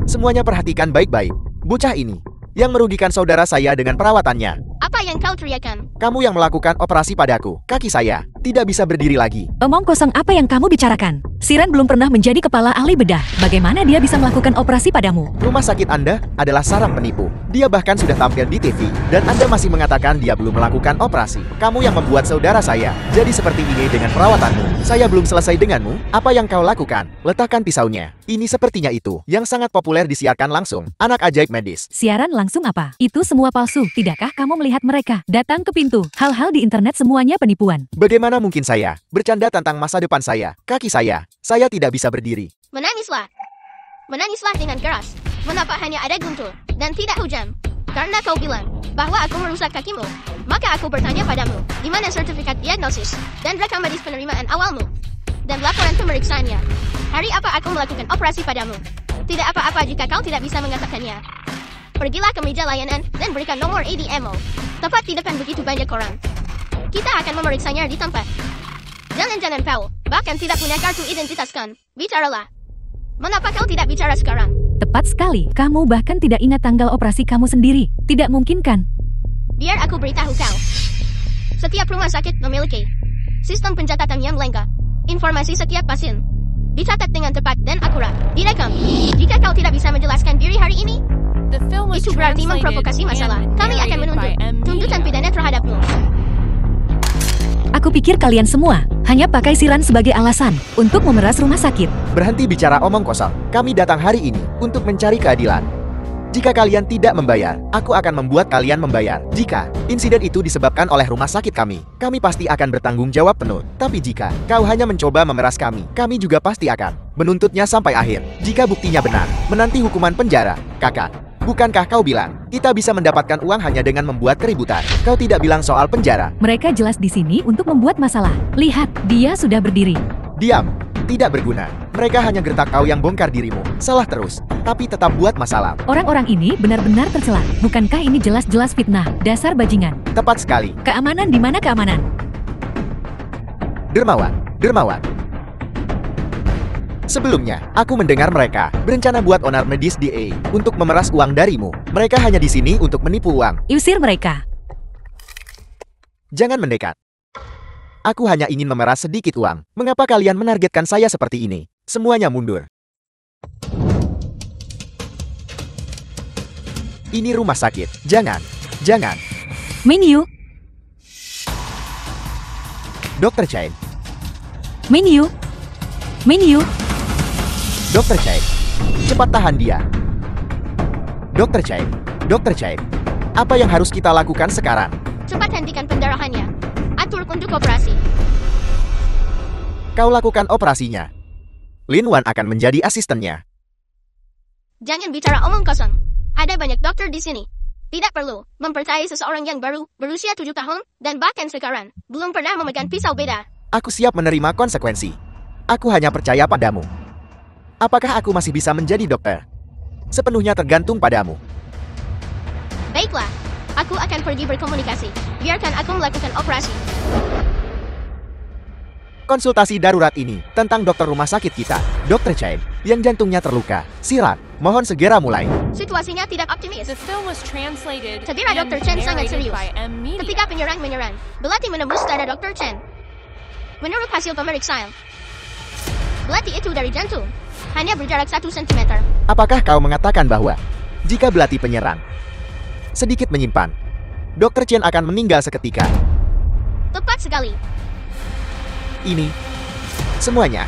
Semuanya perhatikan baik-baik. Bocah ini yang merugikan saudara saya dengan perawatannya. Apa yang kau teriakan? Kamu yang melakukan operasi padaku. Kaki saya tidak bisa berdiri lagi. Omong kosong apa yang kamu bicarakan? Siren belum pernah menjadi kepala ahli bedah. Bagaimana dia bisa melakukan operasi padamu? Rumah sakit Anda adalah sarang penipu. Dia bahkan sudah tampil di TV, dan Anda masih mengatakan dia belum melakukan operasi. Kamu yang membuat saudara saya jadi seperti ini dengan perawatanmu. Saya belum selesai denganmu. Apa yang kau lakukan? Letakkan pisaunya. Ini sepertinya itu yang sangat populer disiarkan langsung. Anak ajaib medis. Siaran langsung apa? Itu semua palsu. Tidakkah kamu melihat mereka datang ke pintu? Hal-hal di internet semuanya penipuan. Bagaimana mungkin saya bercanda tentang masa depan saya? Kaki saya tidak bisa berdiri. Menangislah. Menangislah dengan keras. Mengapa hanya ada guntur dan tidak hujan? Karena kau bilang bahwa aku merusak kakimu. Maka aku bertanya padamu, di mana sertifikat diagnosis dan rekam medis penerimaan awalmu? Dan laporan pemeriksaannya. Hari apa aku melakukan operasi padamu? Tidak apa-apa jika kau tidak bisa mengatakannya. Pergilah ke meja layanan dan berikan nomor ADMO. Tepat di depan begitu banyak orang. Kita akan memeriksanya di tempat. Jangan-jangan kau bahkan tidak punya kartu identitas kan? Bicaralah. Mengapa kau tidak bicara sekarang? Tepat sekali. Kamu bahkan tidak ingat tanggal operasi kamu sendiri. Tidak mungkin kan? Biar aku beritahu kau. Setiap rumah sakit memiliki sistem pencatatan yang lengkap. Informasi setiap pasien dicatat dengan tepat dan akurat. Direkam. Jika kau tidak bisa menjelaskan diri hari ini, The film was itu berarti translated memprovokasi masalah. and Kami akan narrated menuntut by M. tuntutan Media. pidana terhadapmu. Aku pikir kalian semua hanya pakai siran sebagai alasan untuk memeras rumah sakit. Berhenti bicara omong kosong. Kami datang hari ini untuk mencari keadilan. Jika kalian tidak membayar, aku akan membuat kalian membayar. Jika insiden itu disebabkan oleh rumah sakit kami pasti akan bertanggung jawab penuh. Tapi jika kau hanya mencoba memeras kami juga pasti akan menuntutnya sampai akhir. Jika buktinya benar, menanti hukuman penjara. Kakak, bukankah kau bilang kita bisa mendapatkan uang hanya dengan membuat keributan? Kau tidak bilang soal penjara. Mereka jelas di sini untuk membuat masalah. Lihat, dia sudah berdiri. Diam, tidak berguna. Mereka hanya gertak kau yang bongkar dirimu. Salah terus, tapi tetap buat masalah. Orang-orang ini benar-benar tercela. Bukankah ini jelas-jelas fitnah? Dasar bajingan. Tepat sekali. Keamanan di mana keamanan? Dermawan. Sebelumnya, aku mendengar mereka berencana buat onar medis DA untuk memeras uang darimu. Mereka hanya di sini untuk menipu uang. Usir mereka. Jangan mendekat. Aku hanya ingin memeras sedikit uang. Mengapa kalian menargetkan saya seperti ini? Semuanya mundur. Ini rumah sakit. Jangan. Minyu, Dr. Chain. Minyu, Dr. Chain. Cepat tahan dia. Dr. Chain. Apa yang harus kita lakukan sekarang? Cepat hentikan pendarahannya. Atur untuk operasi. Kau lakukan operasinya. Lin Wan akan menjadi asistennya. Jangan bicara omong kosong. Ada banyak dokter di sini. Tidak perlu mempercayai seseorang yang baru, berusia 7 tahun, dan bahkan sekarang belum pernah memegang pisau beda. Aku siap menerima konsekuensi. Aku hanya percaya padamu. Apakah aku masih bisa menjadi dokter? Sepenuhnya tergantung padamu. Baiklah, aku akan pergi berkomunikasi. Biarkan aku melakukan operasi. Konsultasi darurat ini tentang dokter rumah sakit kita, Dr. Chain, yang jantungnya terluka. Sirat, mohon segera mulai. Situasinya tidak optimis. The film was translated Cedera and Dr. Chen sangat narrated serius. by M. Media. Ketika penyerang menyerang, belati menembus dada Dr. Chen. Menurut hasil pemeriksaan, belati itu dari jantung, hanya berjarak 1 cm. Apakah kau mengatakan bahwa jika belati penyerang sedikit menyimpan, Dr. Chen akan meninggal seketika? Tepat sekali. Ini semuanya.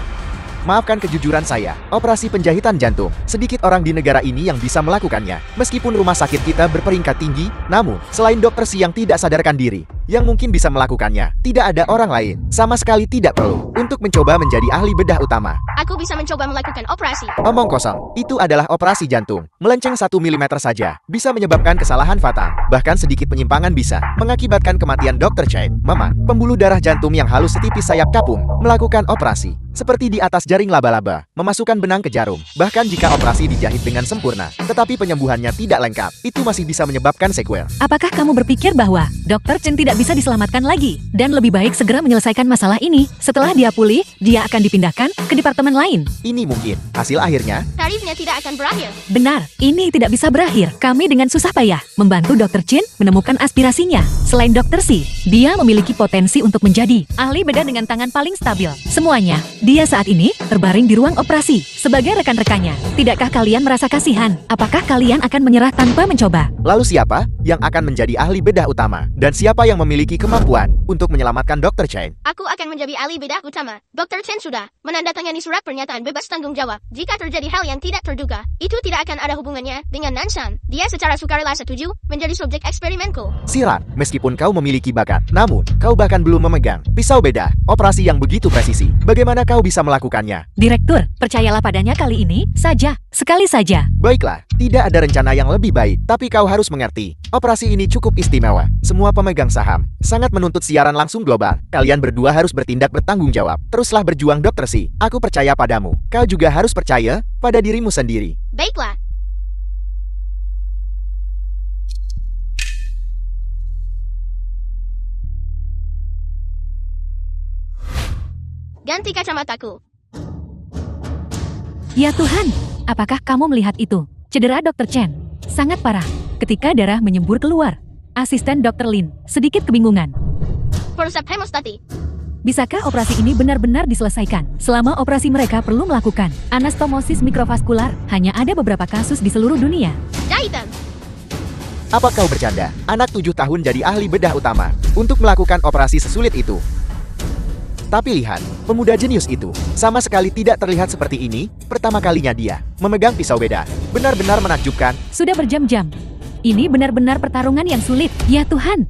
Maafkan kejujuran saya, operasi penjahitan jantung. Sedikit orang di negara ini yang bisa melakukannya. Meskipun rumah sakit kita berperingkat tinggi, namun, selain dokter Si yang tidak sadarkan diri, yang mungkin bisa melakukannya, tidak ada orang lain. Sama sekali tidak perlu untuk mencoba menjadi ahli bedah utama. Aku bisa mencoba melakukan operasi. Omong kosong, itu adalah operasi jantung. Melenceng 1 mm saja, bisa menyebabkan kesalahan fatal. Bahkan sedikit penyimpangan bisa mengakibatkan kematian Dr. Chen. Mama, pembuluh darah jantung yang halus setipis sayap kapung, melakukan operasi. seperti di atas jaring laba-laba, memasukkan benang ke jarum. Bahkan jika operasi dijahit dengan sempurna, tetapi penyembuhannya tidak lengkap, itu masih bisa menyebabkan sequel. Apakah kamu berpikir bahwa Dr. Chen tidak bisa diselamatkan lagi? Dan lebih baik segera menyelesaikan masalah ini. Setelah dia pulih, dia akan dipindahkan ke departemen lain. Ini mungkin. Hasil akhirnya, Tarifnya tidak akan berakhir. Benar, ini tidak bisa berakhir. Kami dengan susah payah membantu Dr. Chen menemukan aspirasinya. Selain Dr. Si, dia memiliki potensi untuk menjadi ahli bedah dengan tangan paling stabil. Semuanya, dia saat ini terbaring di ruang operasi. Sebagai rekan-rekannya, tidakkah kalian merasa kasihan? Apakah kalian akan menyerah tanpa mencoba? lalu siapa yang akan menjadi ahli bedah utama? Dan siapa yang memiliki kemampuan untuk menyelamatkan Dr. Chen? Aku akan menjadi ahli bedah utama. Dr. Chen sudah menandatangani surat pernyataan bebas tanggung jawab. Jika terjadi hal yang tidak terduga, itu tidak akan ada hubungannya dengan Nanshan. Dia secara sukarela setuju menjadi subjek eksperimenku. Siran, meskipun kau memiliki bakat, namun kau bahkan belum memegang pisau bedah, operasi yang begitu presisi. Bagaimana kau bisa melakukannya? Direktur, percayalah padanya kali ini saja. Sekali saja. Baiklah, tidak ada rencana yang lebih baik, tapi kau harus mengerti. Operasi ini cukup istimewa. Semua pemegang saham sangat menuntut siaran langsung global. Kalian berdua harus bertindak bertanggung jawab. Teruslah berjuang, Dr. Si. Aku percaya padamu. Kau juga harus percaya pada dirimu sendiri. Baiklah. Ganti kacamataku. Ya Tuhan, apakah kamu melihat itu? Cedera Dr. Chen sangat parah ketika darah menyembur keluar. Asisten Dr. Lin sedikit kebingungan. Forceps hemostati. Bisakah operasi ini benar-benar diselesaikan? Selama operasi mereka perlu melakukan anastomosis mikrovaskular. Hanya ada beberapa kasus di seluruh dunia. Jahitan. Apa kau bercanda? Anak 7 tahun jadi ahli bedah utama untuk melakukan operasi sesulit itu. Tapi lihat, pemuda jenius itu sama sekali tidak terlihat seperti ini. Pertama kalinya dia memegang pisau bedah. Benar-benar menakjubkan. Sudah berjam-jam. Ini benar-benar pertarungan yang sulit. Ya Tuhan.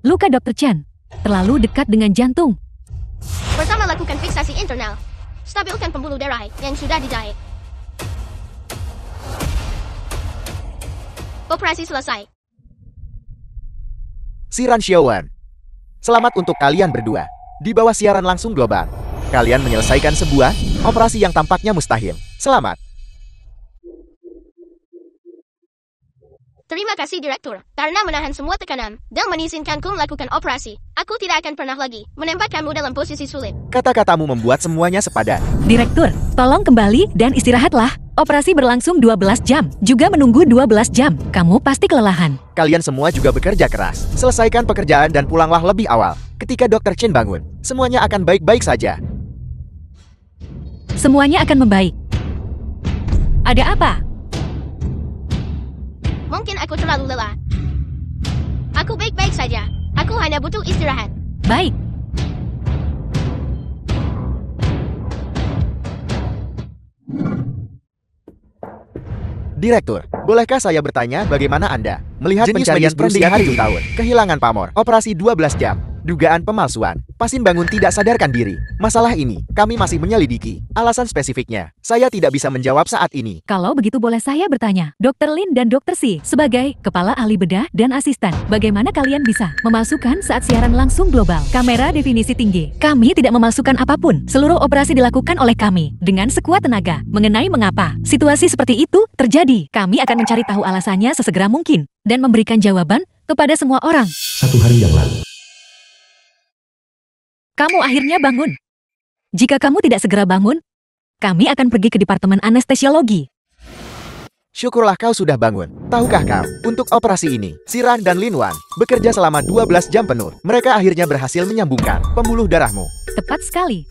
Luka Dr. Chen terlalu dekat dengan jantung. Pertama, lakukan fiksasi internal. Stabilkan pembuluh darah yang sudah dijahit. Operasi selesai. Siran Xiaowan. Selamat untuk kalian berdua. Di bawah siaran langsung global, kalian menyelesaikan sebuah operasi yang tampaknya mustahil. Selamat. Terima kasih Direktur, karena menahan semua tekanan dan mengizinkanku melakukan operasi. Aku tidak akan pernah lagi menempatkanmu dalam posisi sulit. Kata-katamu membuat semuanya sepadan. Direktur, tolong kembali dan istirahatlah. Operasi berlangsung 12 jam, juga menunggu 12 jam. Kamu pasti kelelahan. Kalian semua juga bekerja keras. Selesaikan pekerjaan dan pulanglah lebih awal. Ketika Dr. Chen bangun, semuanya akan baik-baik saja. Semuanya akan membaik. Ada apa? Mungkin aku terlalu lelah. Aku baik-baik saja. Aku hanya butuh istirahat. Baik. Direktur, bolehkah saya bertanya bagaimana Anda melihat pencarian berusia 7 tahun, kehilangan pamor, operasi 12 jam, dugaan pemalsuan, pasien bangun tidak sadarkan diri. Masalah ini, kami masih menyelidiki. Alasan spesifiknya, saya tidak bisa menjawab saat ini. Kalau begitu boleh saya bertanya, Dr. Lin dan Dr. Si, sebagai kepala ahli bedah dan asisten, bagaimana kalian bisa memalsukan saat siaran langsung global? Kamera definisi tinggi. Kami tidak memalsukan apapun. Seluruh operasi dilakukan oleh kami dengan sekuat tenaga. Mengenai mengapa situasi seperti itu terjadi, kami akan mencari tahu alasannya sesegera mungkin dan memberikan jawaban kepada semua orang. 1 hari yang lalu. Kamu akhirnya bangun. Jika kamu tidak segera bangun, kami akan pergi ke departemen anestesiologi. Syukurlah kau sudah bangun. Tahukah kau, untuk operasi ini, Siran dan Lin Wan bekerja selama 12 jam penuh. Mereka akhirnya berhasil menyambungkan pembuluh darahmu. Tepat sekali.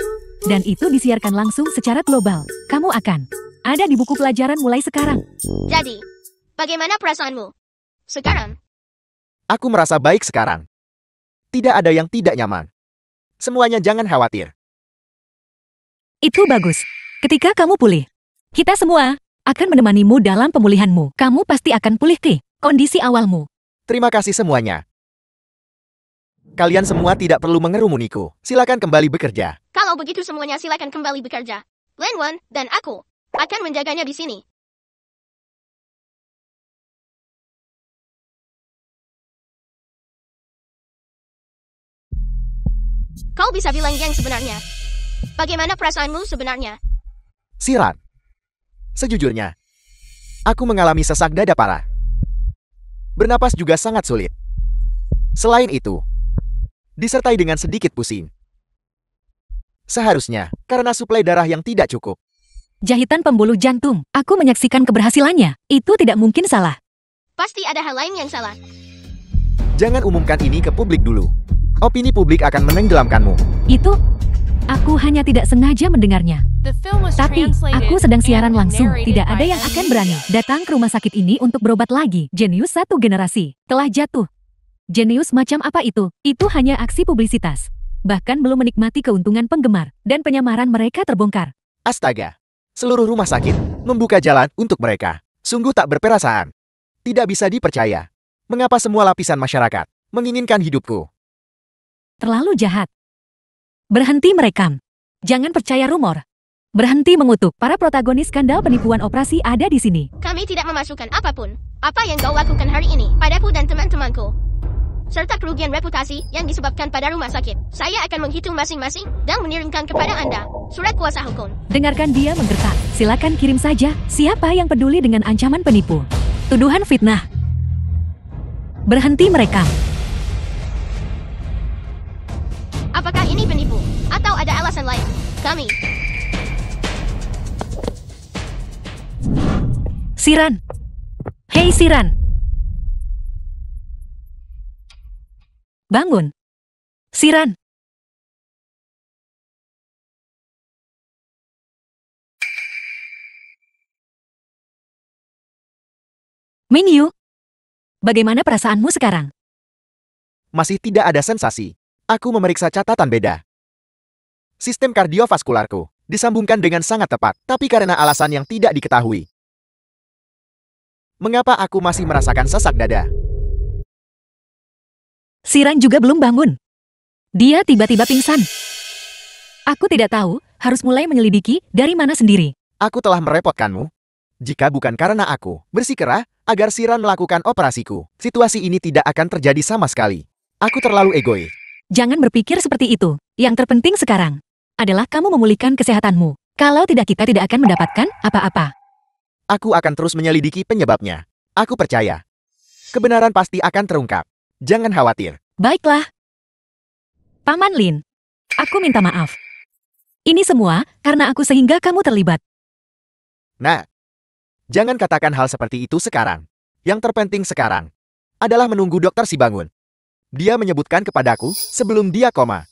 Dan itu disiarkan langsung secara global. Kamu akan ada di buku pelajaran mulai sekarang. Jadi, bagaimana perasaanmu sekarang? Aku merasa baik sekarang. Tidak ada yang tidak nyaman. Semuanya jangan khawatir. Itu bagus. Ketika kamu pulih, kita semua akan menemanimu dalam pemulihanmu. Kamu pasti akan pulih ke kondisi awalmu. Terima kasih semuanya. Kalian semua tidak perlu mengerumuniku. Silakan kembali bekerja. Kalau begitu semuanya silakan kembali bekerja. Lin Wan dan aku akan menjaganya di sini. Kau bisa bilang yang sebenarnya. Bagaimana perasaanmu sebenarnya? Siran. Sejujurnya, aku mengalami sesak dada parah. Bernapas juga sangat sulit. Selain itu, disertai dengan sedikit pusing. Seharusnya, karena suplai darah yang tidak cukup. Jahitan pembuluh jantung. Aku menyaksikan keberhasilannya. Itu tidak mungkin salah. Pasti ada hal lain yang salah. Jangan umumkan ini ke publik dulu. Opini publik akan menenggelamkanmu. Itu, aku hanya tidak sengaja mendengarnya. The film was Tapi, translated aku sedang siaran and langsung. narrated Tidak ada by yang akan Anissa. berani datang ke rumah sakit ini untuk berobat lagi. Jenius satu generasi telah jatuh. Jenius macam apa itu? Itu hanya aksi publisitas. Bahkan belum menikmati keuntungan penggemar dan penyamaran mereka terbongkar. Astaga. Seluruh rumah sakit membuka jalan untuk mereka. Sungguh tak berperasaan. Tidak bisa dipercaya. Mengapa semua lapisan masyarakat menginginkan hidupku? Terlalu jahat. Berhenti merekam. Jangan percaya rumor. Berhenti mengutuk. Para protagonis skandal penipuan operasi ada di sini. Kami tidak memasukkan apapun. Apa yang kau lakukan hari ini padaku dan teman-temanku, serta kerugian reputasi yang disebabkan pada rumah sakit. Saya akan menghitung masing-masing dan mengirimkan kepada Anda surat kuasa hukum. Dengarkan dia menggertak. Silakan kirim saja. Siapa yang peduli dengan ancaman penipu? Tuduhan fitnah. Berhenti merekam. Apakah ini penipu? Atau ada alasan lain? Kami Siran. Hei Siran. Bangun. Siran. Minyu. Bagaimana perasaanmu sekarang? Masih tidak ada sensasi. Aku memeriksa catatan beda. Sistem kardiovaskularku disambungkan dengan sangat tepat, tapi karena alasan yang tidak diketahui. Mengapa aku masih merasakan sesak dada? Siran juga belum bangun. Dia tiba-tiba pingsan. Aku tidak tahu, harus mulai menyelidiki dari mana sendiri. Aku telah merepotkanmu. Jika bukan karena aku bersikeras agar Siran melakukan operasiku, situasi ini tidak akan terjadi sama sekali. Aku terlalu egois. Jangan berpikir seperti itu. Yang terpenting sekarang adalah kamu memulihkan kesehatanmu. Kalau tidak, kita tidak akan mendapatkan apa-apa. Aku akan terus menyelidiki penyebabnya. Aku percaya. Kebenaran pasti akan terungkap. Jangan khawatir. Baiklah. Paman Lin, aku minta maaf. Ini semua karena aku sehingga kamu terlibat. Nah, jangan katakan hal seperti itu sekarang. Yang terpenting sekarang adalah menunggu dokter si bangun. Dia menyebutkan kepadaku sebelum dia koma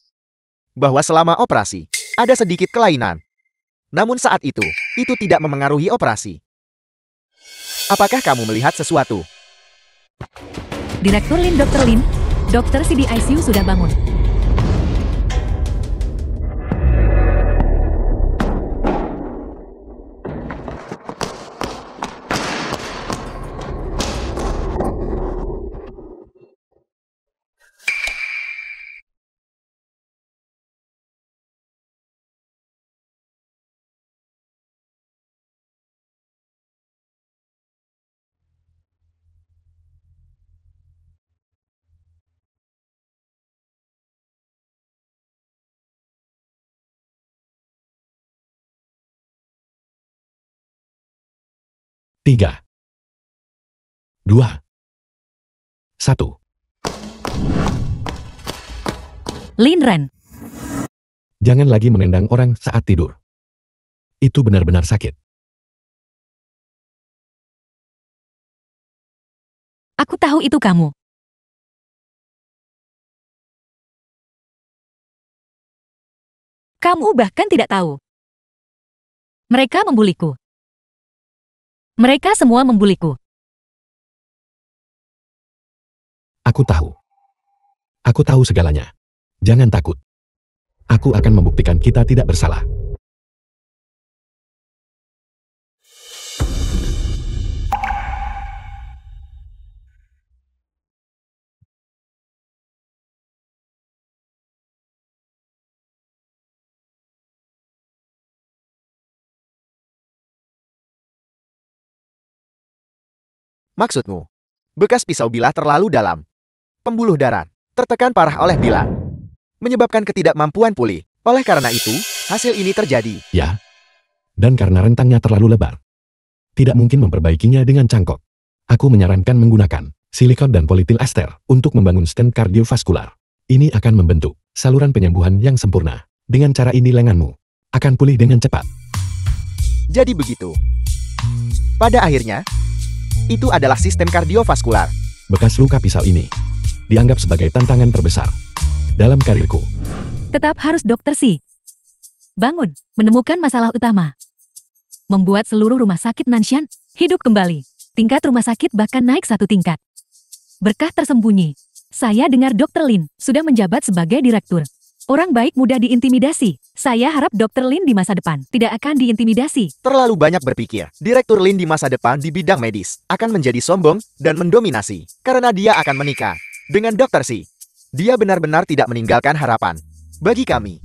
bahwa selama operasi ada sedikit kelainan. Namun saat itu tidak memengaruhi operasi. Apakah kamu melihat sesuatu? Direktur Lin, Dr. Lin, dokter si di ICU sudah bangun. Tiga, dua, satu. Lin Ren, Jangan lagi menendang orang saat tidur. Itu benar-benar sakit. aku tahu itu kamu. Kamu bahkan tidak tahu. Mereka membuliku. Mereka semua membuliku. Aku tahu. Aku tahu segalanya. Jangan takut. Aku akan membuktikan kita tidak bersalah. Maksudmu, bekas pisau bilah terlalu dalam. Pembuluh darah tertekan parah oleh bilah, menyebabkan ketidakmampuan pulih. Oleh karena itu, hasil ini terjadi. Ya. Dan karena rentangnya terlalu lebar, tidak mungkin memperbaikinya dengan cangkok. Aku menyarankan menggunakan silikon dan politil ester untuk membangun stent kardiovaskular. Ini akan membentuk saluran penyembuhan yang sempurna. Dengan cara ini lenganmu akan pulih dengan cepat. Jadi begitu. Pada akhirnya, itu adalah sistem kardiovaskular. Bekas luka pisau ini dianggap sebagai tantangan terbesar dalam karirku. Tetap harus Dokter Si. Bangun, menemukan masalah utama. Membuat seluruh rumah sakit Nanshan hidup kembali. Tingkat rumah sakit bahkan naik 1 tingkat. Berkah tersembunyi. Saya dengar Dr. Lin sudah menjabat sebagai direktur. Orang baik mudah diintimidasi. Saya harap Dr. Lin di masa depan tidak akan diintimidasi. Terlalu banyak berpikir. Direktur Lin di masa depan di bidang medis akan menjadi sombong dan mendominasi karena dia akan menikah dengan Dr. Si. Dia benar-benar tidak meninggalkan harapan bagi kami.